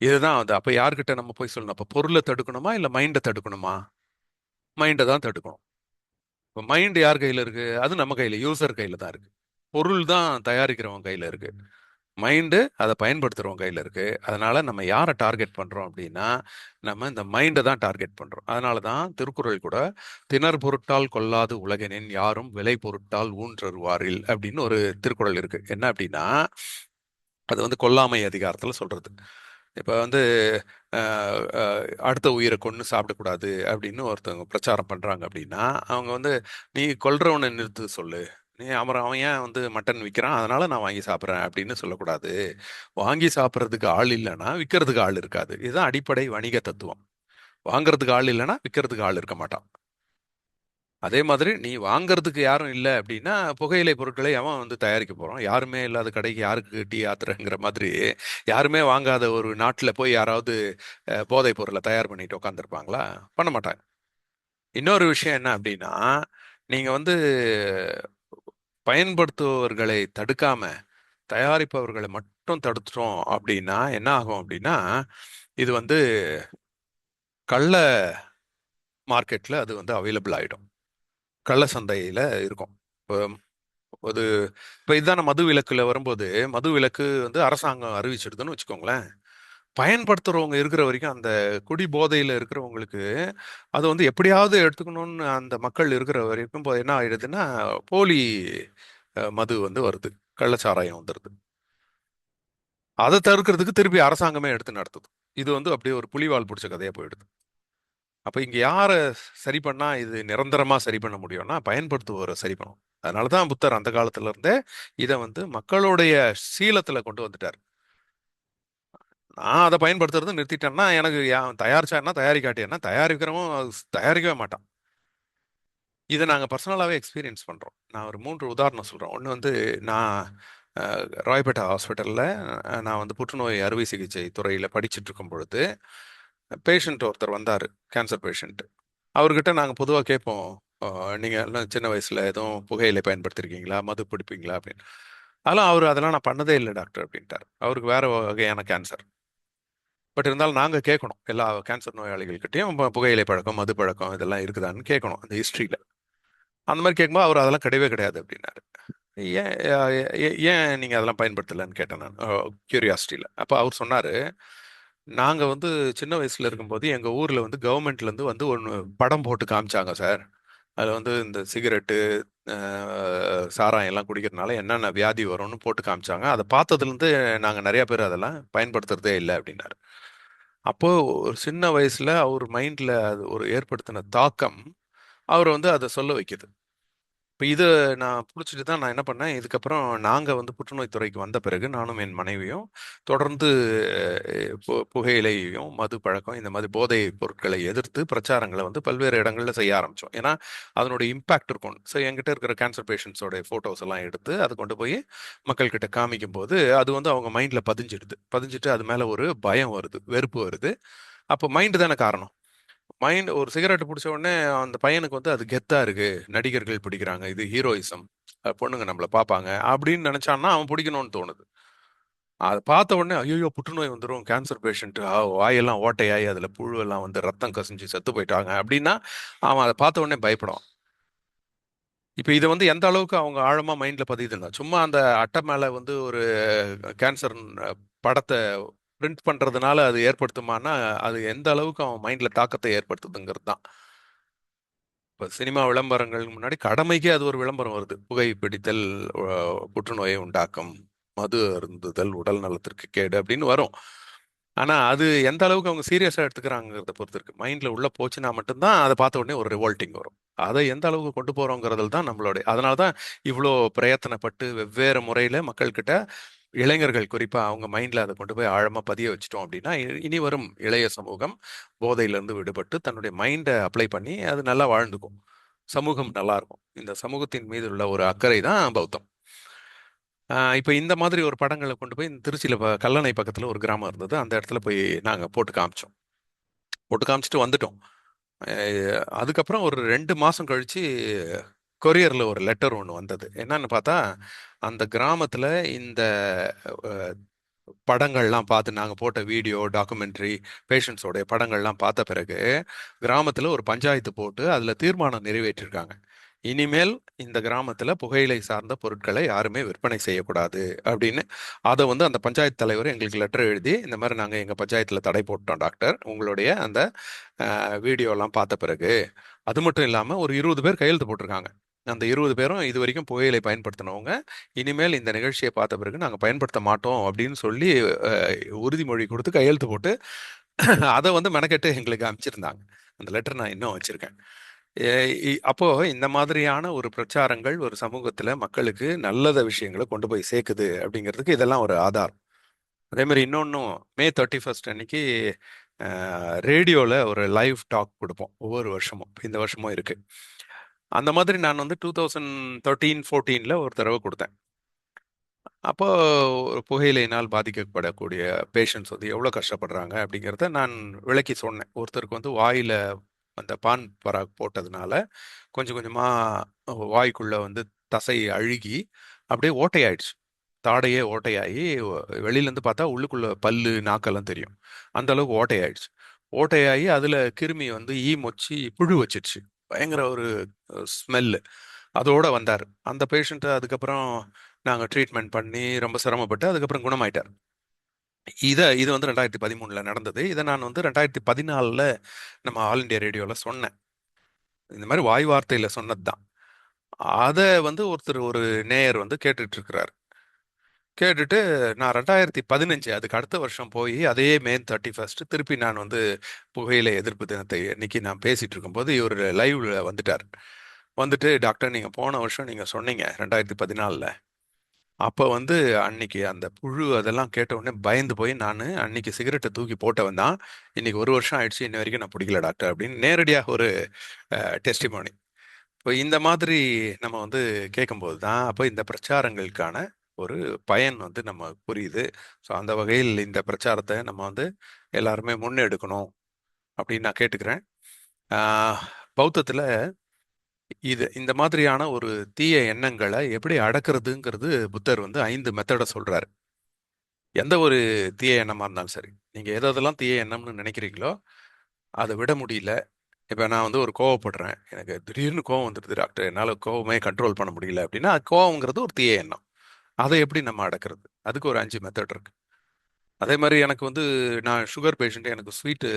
இதுதான் வந்து அப்ப யார்கிட்ட நம்ம போய் சொல்லணும், அப்ப பொருளை தடுக்கணுமா இல்ல மைண்டை தடுக்கணுமா? மைண்டை தான் தடுக்கணும். இப்போ மைண்ட் யார் கையில இருக்கு? அது நம்ம கையில, யூசர் கையில தான் இருக்கு. பொருள் தான் தயாரிக்கிறவங்க கையில இருக்கு. மைண்டு அதை பயன்படுத்துறவங்க கையில இருக்கு. அதனால நம்ம யாரை டார்கெட் பண்றோம் அப்படின்னா நம்ம இந்த மைண்டை தான் டார்கெட் பண்றோம். அதனால தான் திருக்குறள் கூட திணர் பொருட்டால் கொல்லாது உலகினின் யாரும் விலை பொருட்டால் ஊன்றருவாரில் அப்படின்னு ஒரு திருக்குறள் இருக்கு. என்ன அப்படின்னா அது வந்து கொல்லாமை அதிகாரத்துல சொல்றது. இப்ப வந்து அடுத்த உயிரை கொன்னு சாப்பிடக்கூடாது அப்படின்னு ஒருத்தவங்க பிரச்சாரம் பண்றாங்க அப்படின்னா அவங்க வந்து நீ கொல்றவனை நிறுத்து சொல்லு, நீ அவன் ஏன் வந்து மட்டன் விற்கிறான் அதனால நான் வாங்கி சாப்பிட்றேன் அப்படின்னு சொல்லக்கூடாது. வாங்கி சாப்பிட்றதுக்கு ஆள் இல்லைன்னா விற்கிறதுக்கு ஆள் இருக்காது. இதுதான் அடிப்படை வணிக தத்துவம். வாங்குறதுக்கு ஆள் இல்லைன்னா விற்கிறதுக்கு ஆள் இருக்க மாட்டான். அதே மாதிரி நீ வாங்குறதுக்கு யாரும் இல்லை அப்படின்னா புகையிலை பொருட்களை அவன் வந்து தயாரிக்க போறான். யாருமே இல்லாத கடைக்கு யாருக்கு டீ ஆத்துறங்கிற மாதிரி யாருமே வாங்காத ஒரு நாட்டில் போய் யாராவது போதைப் பொருளை தயார் பண்ணிட்டு உட்காந்துருப்பாங்களா? பண்ண மாட்டாங்க. இன்னொரு விஷயம் என்ன அப்படின்னா நீங்க வந்து பயன்படுத்துபவர்களை தடுக்காம தயாரிப்பவர்களை மட்டும் தடுத்துட்டோம் அப்படின்னா என்ன ஆகும் அப்படின்னா இது வந்து கள்ள மார்க்கெட்ல அது வந்து அவைலபிள் ஆயிடும், கள்ள சந்தையில இருக்கும். இப்போ அது இப்போ இதான மது விலக்குல வரும்போது மது விலக்கு வந்து அரசாங்கம் அறிவிச்சிடுதுன்னு வச்சுக்கோங்களேன். பயன்படுத்துறவங்க இருக்கிற வரைக்கும் அந்த குடி போதையில இருக்கிறவங்களுக்கு அது வந்து எப்படியாவது எடுத்துக்கணும்னு அந்த மக்கள் இருக்கிற வரைக்கும் என்ன ஆயிடுதுன்னா போலி மது வந்து வருது, கள்ளச்சாராயம் வந்துடுது. அதை தவிர்க்கிறதுக்கு திருப்பி அரசாங்கமே எடுத்து நடத்துது. இது வந்து அப்படியே ஒரு புலிவால் பிடிச்ச கதையா போயிடுது. அப்ப இங்க யாரை சரி பண்ணா இது நிரந்தரமா சரி பண்ண முடியும்னா பயன்படுத்துவோரை சரி பண்ணும். அதனாலதான் புத்தர் அந்த காலத்துல இருந்தே இதை வந்து மக்களுடைய சீலத்துல கொண்டு வந்துட்டார். நான் அதை பயன்படுத்துறது நிறுத்திட்டேன்னா எனக்கு தயாரிச்சா என்ன தயாரிக்காட்டி என்ன, தயாரிக்கிறவன் தயாரிக்கவே மாட்டான். இதை நாங்க பர்சனலாவே எக்ஸ்பீரியன்ஸ் பண்றோம். நான் ஒரு 3 உதாரணம் சொல்றேன். ஒன்று வந்து நான் ராயப்பேட்டா ஹாஸ்பிட்டல்ல நான் வந்து புற்றுநோய் அறுவை சிகிச்சை துறையில படிச்சுட்டு இருக்கும் பொழுது பேஷண்ட் ஒருத்தர் வந்தார், கேன்சர் பேஷண்ட். அவர்கிட்ட நாங்கள் பொதுவாக கேட்போம், நீங்கள் எல்லாம் சின்ன வயசில் எதுவும் புகையிலை பயன்படுத்திருக்கீங்களா, மது பிடிப்பீங்களா அப்படின்னு. அதெல்லாம் நான் பண்ணதே இல்லை டாக்டர் அப்படின்ட்டார். அவருக்கு வேற வகையான கேன்சர். பட் இருந்தாலும் நாங்கள் கேட்கணும் எல்லா கேன்சர் நோயாளிகள்கிட்டயும் புகையிலை பழக்கம், மது பழக்கம் இதெல்லாம் இருக்குதான்னு கேட்கணும் அந்த ஹிஸ்ட்ரியில. அந்த மாதிரி கேட்கும்போது அவர் அதெல்லாம் கிடையவே கிடையாது அப்படின்னாரு. ஏன் ஏன் நீங்கள் அதெல்லாம் பயன்படுத்தலைன்னு கேட்டேன் நான் கியூரியாசிட்டியில். அப்போ அவர் சொன்னார், நாங்கள் வந்து சின்ன வயசில் இருக்கும்போது எங்கள் ஊரில் வந்து கவர்மெண்ட்லேருந்து வந்து ஒன்று படம் போட்டு காமிச்சாங்க சார். அதில் வந்து இந்த சிகரெட்டு, சாராயம் எல்லாம் குடிக்கிறதுனால என்னென்ன வியாதி வரும்னு போட்டு காமிச்சாங்க. அதை பார்த்ததுலேருந்து நாங்கள் நிறைய பேர் அதெல்லாம் பயன்படுத்துறதே இல்லை அப்படின்னாரு. அப்போ ஒரு சின்ன வயசுல அவர் மைண்ட்ல அது ஒரு ஏற்படுத்தின தாக்கம் அவர் வந்து அதை சொல்ல வைக்குது. இப்போ இது நான் பிடிச்சிட்டு தான் நான் என்ன பண்ணேன், இதுக்கப்புறம் நாங்கள் வந்து புற்றுநோய் துறைக்கு வந்த பிறகு நானும் என் மனைவியும் தொடர்ந்து புகையிலையும் மது பழக்கம் இந்த மாதிரி போதை பொருட்களை எதிர்த்து பிரச்சாரங்களை வந்து பல்வேறு இடங்களில் செய்ய ஆரம்பித்தோம். ஏன்னா அதனுடைய இம்பாக்ட் இருக்கும். ஸோ என்கிட்ட இருக்கிற கேன்சர் பேஷண்ட்ஸோட ஃபோட்டோஸ் எல்லாம் எடுத்து அதை கொண்டு போய் மக்கள்கிட்ட காமிக்கும் போது அது வந்து அவங்க மைண்டில் பதிஞ்சிடுது. பதிஞ்சிட்டு அது மேலே ஒரு பயம் வருது, வெறுப்பு வருது. அப்போ மைண்டு தானே காரணம். மைண்ட் ஒரு சிகரெட் பிடிச்ச உடனே அந்த பையனுக்கு வந்து அது கெத்தா இருக்கு, நடிகர்கள் பிடிக்கிறாங்க, இது ஹீரோயிசம், பொண்ணுங்க நம்மள பார்ப்பாங்க அப்படின்னு நினைச்சான்னா அவன் பிடிக்கணும்னு தோணுது. அதை பார்த்த உடனே ஐயோ புற்றுநோய் வந்துடும், கேன்சர் பேஷண்ட், வாயெல்லாம் ஓட்டையாகி அதுல புழு எல்லாம் வந்து ரத்தம் கசிஞ்சு செத்து போயிட்டாங்க அப்படின்னா அவன் அதை பார்த்த உடனே பயப்படும். இப்போ இதை வந்து எந்த அளவுக்கு அவங்க ஆழமா மைண்ட்ல பதியுதுன்னா, சும்மா அந்த அட்டை மேல வந்து ஒரு கேன்சர் படத்தை பிரிண்ட் பண்றதுனால அது ஏற்படுத்துமானா அது எந்த அளவுக்கு அவன் மைண்ட்ல தாக்கத்தை ஏற்படுத்துதுங்கிறது தான். இப்போ சினிமா விளம்பரங்களுக்கு முன்னாடி கடமைக்கே அது ஒரு விளம்பரம் வருது. புகைப்பிடித்தல் புற்றுநோயை உண்டாக்கும், மது அருந்துதல் உடல் நலத்திற்கு கேடு அப்படின்னு வரும். ஆனா அது எந்த அளவுக்கு அவங்க சீரியஸா எடுத்துக்கிறாங்கிறத பொறுத்து இருக்கு. மைண்ட்ல உள்ள போச்சுன்னா மட்டும்தான் அதை பார்த்த உடனே ஒரு ரிவோல்ட்டிங் வரும். அதை எந்த அளவுக்கு கொண்டு போறோங்கிறதுல தான் நம்மளுடைய, அதனால தான் இவ்வளோ பிரயத்தனப்பட்டு வெவ்வேறு முறையில மக்கள்கிட்ட, இளைஞர்கள் குறிப்பா அவங்க மைண்ட்ல அதை கொண்டு போய் ஆழமா பதிய வச்சுட்டோம் அப்படின்னா இனி வரும் இளைய சமூகம் போதையிலிருந்து விடுபட்டு தன்னுடைய மைண்டை அப்ளை பண்ணி அது நல்லா வாழ்ந்துக்கும். சமூகம் நல்லா இருக்கும். இந்த சமூகத்தின் மீது உள்ள ஒரு அக்கறை தான் பௌத்தம். இப்போ இந்த மாதிரி ஒரு படங்களை கொண்டு போய் இந்த திருச்சியில் கல்லணை பக்கத்தில் ஒரு கிராமம் இருந்தது. அந்த இடத்துல போய் நாங்கள் போட்டு காமிச்சோம். போட்டு காமிச்சிட்டு வந்துட்டோம். அதுக்கப்புறம் ஒரு 2 மாதம் கழிச்சு கொரியரில் ஒரு லெட்டர் ஒன்று வந்தது. என்னன்னு பார்த்தா அந்த கிராமத்தில் இந்த படங்கள்லாம் பார்த்து நாங்கள் போட்ட வீடியோ டாக்குமெண்ட்ரி பேஷண்ட்ஸோடைய படங்கள்லாம் பார்த்த பிறகு கிராமத்தில் ஒரு பஞ்சாயத்து போட்டு அதில் தீர்மானம் நிறைவேற்றிருக்காங்க. இனிமேல் இந்த கிராமத்தில் புகையிலை சார்ந்த பொருட்களை யாருமே விற்பனை செய்யக்கூடாது அப்படின்னு. அதை வந்து அந்த பஞ்சாயத்து தலைவர் எங்களுக்கு லெட்டர் எழுதி, இந்த மாதிரி நாங்கள் எங்கள் பஞ்சாயத்தில் தடை போட்டோம் டாக்டர், உங்களுடைய அந்த வீடியோலாம் பார்த்த பிறகு. அது மட்டும் இல்லாமல் ஒரு 20 பேர் கையெழுத்து போட்டிருக்காங்க. அந்த 20 பேரும் இது வரைக்கும் புகையிலை பயன்படுத்தினவங்க. இனிமேல் இந்த நிகழ்ச்சியை பார்த்த பிறகு நாங்கள் பயன்படுத்த மாட்டோம் அப்படின்னு சொல்லி உறுதிமொழி கொடுத்து கையெழுத்து போட்டு அதை வந்து மெனக்கெட்டு எங்களுக்கு அனுப்பிச்சிருந்தாங்க. அந்த லெட்டர் நான் இன்னும் வச்சிருக்கேன். அப்போ இந்த மாதிரியான ஒரு பிரச்சாரங்கள் ஒரு சமூகத்துல மக்களுக்கு நல்லத விஷயங்களை கொண்டு போய் சேர்க்குது அப்படிங்கிறதுக்கு இதெல்லாம் ஒரு ஆதாரம். அதே மாதிரி இன்னொன்னும், மே 31 அன்னைக்கு ரேடியோவில் ஒரு லைவ் டாக் கொடுப்போம் ஒவ்வொரு வருஷமும். இந்த வருஷமும் இருக்கு. அந்த மாதிரி நான் வந்து 2013-14 ஒரு தடவை கொடுத்தேன். அப்போ ஒரு புகையிலையினால் பாதிக்கப்படக்கூடிய பேஷண்ட்ஸ் வந்து எவ்வளோ கஷ்டப்படுறாங்க அப்படிங்கிறத நான் விளக்கி சொன்னேன். ஒருத்தருக்கு வந்து வாயில அந்த பான் பராக் போட்டதுனால கொஞ்சம் கொஞ்சமா வாய்க்குள்ள வந்து தசை அழுகி அப்படியே ஓட்டையாயிடுச்சு. தாடையே ஓட்டையாகி வெளியில இருந்து பார்த்தா உள்ளுக்குள்ள பல்லு நாக்கெல்லாம் தெரியும். அந்த அளவுக்கு ஓட்டையாயிடுச்சு. ஓட்டையாகி அதுல கிருமி வந்து ஈ மொச்சி புழு வச்சிருச்சு. பயங்கர ஒரு ஸ்மெல்லு. அதோட வந்தார் அந்த பேஷண்ட்டை. அதுக்கப்புறம் நாங்கள் ட்ரீட்மெண்ட் பண்ணி ரொம்ப சிரமப்பட்டு அதுக்கப்புறம் குணமாயிட்டார். இது வந்து 2013 நடந்தது. இதை நான் வந்து 2014 நம்ம ஆல் இண்டியா ரேடியோவில் சொன்னேன். இந்த மாதிரி வாய் வார்த்தையில் சொன்னது தான். அதை வந்து ஒருத்தர், ஒரு நேயர் வந்து கேட்டுட்டு இருக்கிறார். கேட்டுட்டு நான் 2015 அதுக்கு அடுத்த வருஷம் போய் அதே மே 31 திருப்பி நான் வந்து புகையிலை எதிர்ப்பு தினத்தை இன்னைக்கு நான் பேசிட்டு இருக்கும்போது இவர் லைவ்ல வந்துட்டார். வந்துட்டு, டாக்டர் நீங்கள் போன வருஷம் நீங்கள் சொன்னீங்க 2014, அப்போ வந்து அன்னைக்கு அந்த புழு அதெல்லாம் கேட்ட உடனே பயந்து போய் நான் அன்னைக்கு சிகரெட்டை தூக்கி போட்டவன் தான். இன்னைக்கு ஒரு வருஷம் ஆயிடுச்சு, இன்ன வரைக்கும் நான் பிடிக்கல டாக்டர் அப்படின்னு நேரடியாக ஒரு டெஸ்டிமோனி. இப்போ இந்த மாதிரி நம்ம வந்து கேட்கும்போது தான் அப்போ இந்த பிரச்சாரங்களுக்கான ஒரு பயன் வந்து நம்ம புரியுது. ஸோ அந்த வகையில் இந்த பிரச்சாரத்தை நம்ம வந்து எல்லாருமே முன்னெடுக்கணும் அப்படின்னு நான் கேட்டுக்கிறேன். பௌத்தத்தில் இந்த மாதிரியான ஒரு தீய எண்ணங்களை எப்படி அடக்கிறதுங்கிறது புத்தர் வந்து 5 மெத்தடை சொல்றாரு. எந்த ஒரு தீய எண்ணமா இருந்தாலும் சரி, நீங்க எதெல்லாம் தீய எண்ணம்னு நினைக்கிறீங்களோ அதை விட முடியல. இப்போ நான் வந்து ஒரு கோவப்படுறேன், எனக்கு திடீர்னு கோவம் வந்துடுது டாக்டர், என்னால் கோவமே கண்ட்ரோல் பண்ண முடியல அப்படின்னா, கோவங்கிறது ஒரு தீய எண்ணம். அதை எப்படி நம்ம அடக்கிறது? அதுக்கு ஒரு 5 மெத்தட் இருக்கு. அதே மாதிரி எனக்கு வந்து, நான் சுகர் பேஷண்ட், எனக்கு ஸ்வீட்டு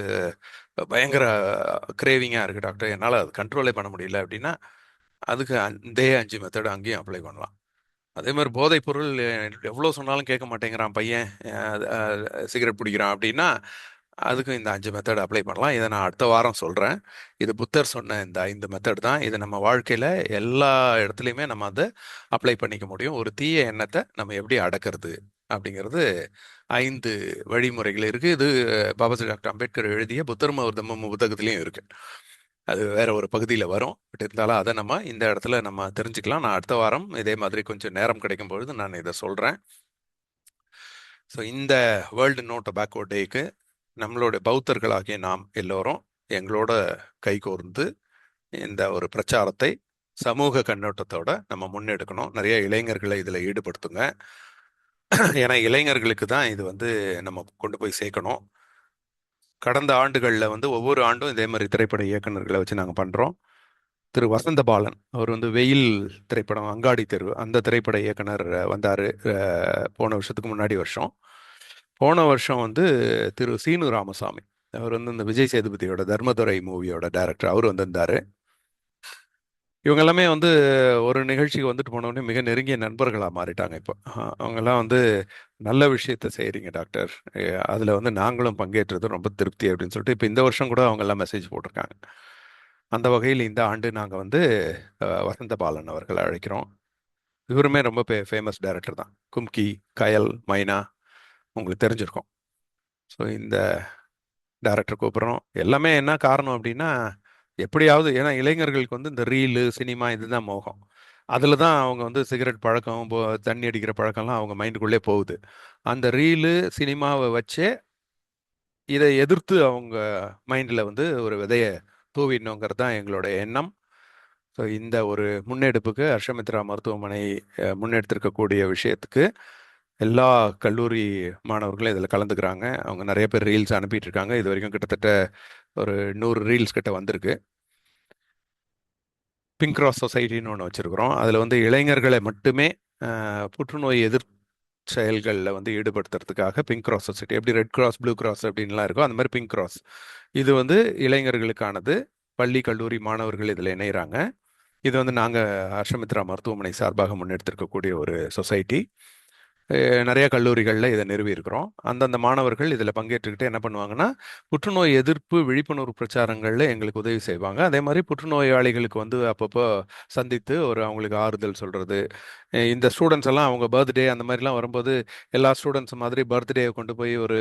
பயங்கர கிரேவிங்காக இருக்குது டாக்டர், என்னால் அது கண்ட்ரோலே பண்ண முடியல அப்படின்னா, அதுக்கு அதே 5 மெத்தட் அங்கேயும் அப்ளை பண்ணலாம். அதே மாதிரி போதைப் பொருள் எவ்வளோ சொன்னாலும் கேட்க மாட்டேங்கிறான் பையன், சிகரெட் பிடிக்கிறான் அப்படின்னா, அதுக்கும் இந்த 5 மெத்தட் அப்ளை பண்ணலாம். இதை நான் அடுத்த வாரம் சொல்கிறேன். இது புத்தர் சொன்ன இந்த 5 மெத்தட் தான். இது நம்ம வாழ்க்கையில் எல்லா இடத்துலையுமே நம்ம அதை அப்ளை பண்ணிக்க முடியும். ஒரு தீய எண்ணத்தை நம்ம எப்படி அடக்கிறது அப்படிங்கிறது 5 வழிமுறைகள் இருக்கு. இது பாபாசாஹேப் டாக்டர் அம்பேத்கர் எழுதிய புத்தரும் அவர் தம்மமும் புத்தகத்திலையும் இருக்கு. அது வேற ஒரு பகுதியில் வரும். பட் இருந்தாலும் அதை நம்ம இந்த இடத்துல நம்ம தெரிஞ்சுக்கலாம். நான் அடுத்த வாரம் இதே மாதிரி கொஞ்சம் நேரம் கிடைக்கும் பொழுது நான் இதை சொல்கிறேன். ஸோ இந்த வேர்ல்டு நோ டொபாக்கோ டேக்கு நம்மளோட பௌத்தர்களாகிய நாம் எல்லோரும் எங்களோட கைகோர்ந்து இந்த ஒரு பிரச்சாரத்தை சமூக கண்ணோட்டத்தோட நம்ம முன்னெடுக்கணும். நிறைய இளைஞர்களை இதில் ஈடுபடுத்துங்க. ஏன்னா இளைஞர்களுக்கு தான் இது வந்து நம்ம கொண்டு போய் சேர்க்கணும். கடந்த ஆண்டுகளில் வந்து ஒவ்வொரு ஆண்டும் இதே மாதிரி திரைப்பட இயக்குநர்களை வச்சு நாங்கள் பண்ணுறோம். திரு வசந்த பாலன் அவர் வந்து வெயில் திரைப்படம், அங்காடி தெரு, அந்த திரைப்பட இயக்குனர் வந்தார் போன வருஷத்துக்கு முன்னாடி வருஷம். போன வருஷம் வந்து திரு சீனு ராமசாமி, அவர் வந்து இந்த விஜய் சேதுபதியோட தர்மதுரை மூவியோட டைரக்டர், அவர் வந்திருந்தாரு. இவங்க எல்லாமே வந்து ஒரு நிகழ்ச்சிக்கு வந்துட்டு போனோடனே மிக நெருங்கிய நண்பர்களாக மாறிட்டாங்க. இப்போ அவங்கெல்லாம் வந்து நல்ல விஷயத்த செய்கிறீங்க டாக்டர், அதில் வந்து நாங்களும் பங்கேற்றது ரொம்ப திருப்தி அப்படின்னு சொல்லிட்டு இப்போ இந்த வருஷம் கூட அவங்க எல்லாம் மெசேஜ் போட்டிருக்காங்க. அந்த வகையில் இந்த ஆண்டு நாங்கள் வந்து வசந்த பாலன் அவர்களை அழைக்கிறோம். இவருமே ரொம்ப ஃபேமஸ் டைரக்டர் தான். கும்கி, கயல், மைனா உங்களுக்கு தெரிஞ்சிருக்கும். ஸோ இந்த டைரக்டர் கூப்பிட்றோம். எல்லாமே என்ன காரணம் அப்படின்னா, எப்படியாவது, ஏன்னா இளைஞர்களுக்கு வந்து இந்த ரீலு சினிமா இதுதான் மோகம். அதில் தான் அவங்க வந்து சிகரெட் பழக்கம், தண்ணி அடிக்கிற பழக்கம்லாம் அவங்க மைண்டுக்குள்ளே போகுது. அந்த ரீலு சினிமாவை வச்சே இதை எதிர்த்து அவங்க மைண்டில் வந்து ஒரு விதையை தூவிடணுங்கிறது தான் எங்களோட எண்ணம். ஸோ இந்த ஒரு முன்னெடுப்புக்கு ஹர்ஷமித்ரா மருத்துவமனை முன்னெடுத்திருக்கக்கூடிய விஷயத்துக்கு எல்லா கல்லூரி மாணவர்களும் இதில் கலந்துக்கிறாங்க. அவங்க நிறைய பேர் ரீல்ஸ் அனுப்பிட்டு இருக்காங்க. இது வரைக்கும் கிட்டத்தட்ட ஒரு 100 ரீல்ஸ் கிட்ட வந்திருக்கு. பிங்க் கிராஸ் சொசைட்டின்னு ஒன்று வச்சுருக்கிறோம். அதில் வந்து இளைஞர்களை மட்டுமே புற்றுநோய் செயல்களில் வந்து ஈடுபடுத்துறதுக்காக பிங்க் கிராஸ் சொசைட்டி, எப்படி ரெட் கிராஸ் ப்ளூ கிராஸ் அப்படின்லாம் இருக்கோ அந்த மாதிரி பிங்க் கிராஸ், இது வந்து இளைஞர்களுக்கானது. பள்ளி கல்லூரி மாணவர்கள் இதில் இணைகிறாங்க. இது வந்து நாங்கள் ஹர்ஷமித்ரா மருத்துவமனை சார்பாக முன்னெடுத்திருக்கக்கூடிய ஒரு சொசைட்டி. நிறைய கல்லூரிகளில் இதை நிறுவி இருக்கிறோம். அந்தந்த மாணவர்கள் இதில் பங்கேற்றுக்கிட்டு என்ன பண்ணுவாங்கன்னா, புற்றுநோய் எதிர்ப்பு விழிப்புணர்வு பிரச்சாரங்களில் எங்களுக்கு உதவி செய்வாங்க. அதே மாதிரி புற்றுநோயாளிகளுக்கு வந்து அப்பப்போ சந்தித்து ஒரு அவங்களுக்கு ஆறுதல் சொல்கிறது. இந்த ஸ்டூடெண்ட்ஸ் எல்லாம் அவங்க பர்த்டே அந்த மாதிரிலாம் வரும்போது எல்லா ஸ்டூடெண்ட்ஸ் மாதிரி பர்த்டேயை கொண்டு போய் ஒரு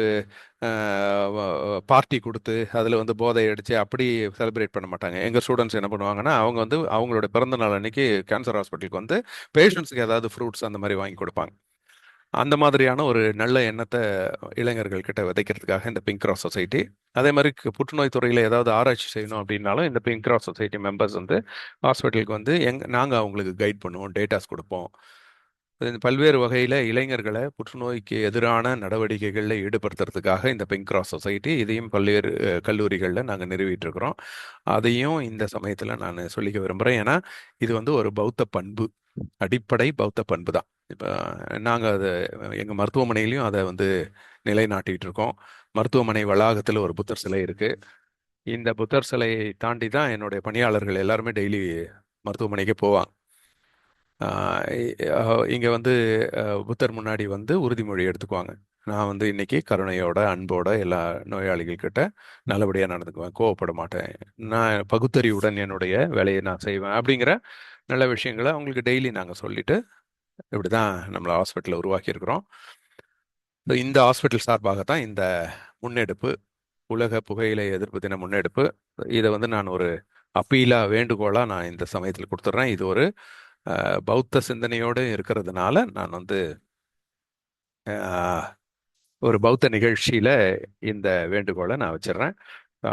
பார்ட்டி கொடுத்து அதில் வந்து போதை அடித்து அப்படி செலிப்ரேட் பண்ண மாட்டாங்க. எங்கள் ஸ்டூடெண்ட்ஸ் என்ன பண்ணுவாங்கன்னா, அவங்க வந்து அவங்களோட பிறந்த நாள் அன்னைக்கு கேன்சர் ஹாஸ்பிட்டலுக்கு வந்து பேஷண்ட்ஸுக்கு ஏதாவது ஃப்ரூட்ஸ் அந்த மாதிரி வாங்கி கொடுப்பாங்க. அந்த மாதிரியான ஒரு நல்ல எண்ணத்தை இளைஞர்கள் கிட்ட விதைக்கிறதுக்காக இந்த பிங்க் கிராஸ் சொசைட்டி. அதே மாதிரி புற்றுநோய் துறையில் ஏதாவது ஆராய்ச்சி செய்யணும் அப்படின்னாலும் இந்த பிங்க் கிராஸ் சொசைட்டி மெம்பர்ஸ் வந்து ஹாஸ்பிட்டலுக்கு வந்து நாங்கள் அவங்களுக்கு கைட் பண்ணுவோம், டேட்டாஸ் கொடுப்போம். பல்வேறு வகையில் இளைஞர்களை புற்றுநோய்க்கு எதிரான நடவடிக்கைகளில் ஈடுபடுத்துறதுக்காக இந்த பிங்க் கிராஸ் சொசைட்டி, இதையும் பல்வேறு கல்லூரிகளில் நாங்கள் நிறுவிட்டு இருக்கிறோம். அதையும் இந்த சமயத்தில் நான் சொல்லிக்க விரும்புகிறேன். ஏன்னா இது வந்து ஒரு பௌத்த பண்பு, அடிப்படை பௌத்த பண்பு தான். இப்போ நாங்கள் அதை எங்கள் மருத்துவமனையிலையும் அதை வந்து நிலைநாட்டிட்டு இருக்கோம். மருத்துவமனை வளாகத்தில் ஒரு புத்தர் சிலை இருக்கு. இந்த புத்தர் சிலையை தாண்டி தான் என்னுடைய பணியாளர்கள் எல்லாருமே டெய்லி மருத்துவமனைக்கு போவாங்க. இங்கே வந்து புத்தர் முன்னாடி வந்து உறுதிமொழி எடுத்துக்குவாங்க. நான் வந்து இன்னைக்கு கருணையோட அன்போட எல்லா நோயாளிகள் கிட்ட நல்லபடியாக நடந்துக்குவேன், கோவப்பட மாட்டேன், நான் பகுத்தறிவுடன் என்னுடைய வேலையை நான் செய்வேன் அப்படிங்கிற நல்ல விஷயங்களை அவங்களுக்கு டெய்லி நாங்கள் சொல்லிட்டு இப்படி தான் நம்மளை ஹாஸ்பிட்டலை உருவாக்கியிருக்கிறோம். இந்த ஹாஸ்பிட்டல் சார்பாக தான் இந்த முன்னெடுப்பு, உலக புகையிலை எதிர்ப்பு தின முன்னெடுப்பு. இதை வந்து நான் ஒரு அப்பீலாக வேண்டுகோளாக நான் இந்த சமயத்தில் கொடுத்துட்றேன். இது ஒரு பௌத்த சிந்தனையோடு இருக்கிறதுனால நான் வந்து ஒரு பௌத்த நிகழ்ச்சியில் இந்த வேண்டுகோளை நான் வச்சிடுறேன்.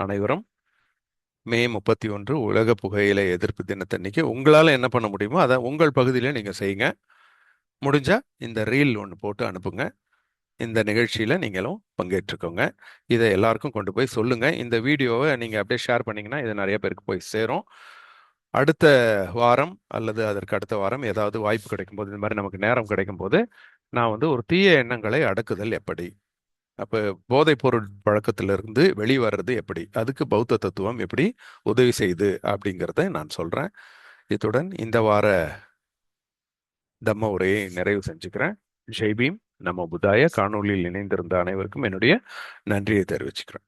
அனைவரும் மே 31 உலக புகையிலை எதிர்ப்பு தினத்தன்னைக்கு உங்களால் என்ன பண்ண முடியுமோ அதை உங்கள் பகுதியில நீங்க செய்யுங்க. முடிஞ்சா இந்த ரீல் ஒன்று போட்டு அனுப்புங்க. இந்த நிகழ்ச்சியில நீங்களும் பங்கேற்றுக்கோங்க. இதை எல்லாருக்கும் கொண்டு போய் சொல்லுங்க. இந்த வீடியோவை நீங்க அப்படியே ஷேர் பண்ணீங்கன்னா இது நிறைய பேருக்கு போய் சேரும். அடுத்த வாரம் அல்லது அதற்கு அடுத்த வாரம் ஏதாவது வாய்ப்பு கிடைக்கும்போது, இந்த மாதிரி நமக்கு நேரம் கிடைக்கும்போது, நான் ஒரு தீய எண்ணங்களை அடக்குதல் எப்படி, அப்ப போதைப் பொருள் பழக்கத்திலிருந்து வெளிவர்றது எப்படி, அதுக்கு பௌத்த தத்துவம் எப்படி உதவி செய்யுது அப்படிங்கிறத நான் சொல்றேன். இத்துடன் இந்த வார தம்ம உரையை நிறைவு செஞ்சுக்கிறேன். ஜெய்பீம், நமோ புத்தாய. காணொளியில் இணைந்திருந்த அனைவருக்கும் என்னுடைய நன்றியை தெரிவிச்சுக்கிறேன்.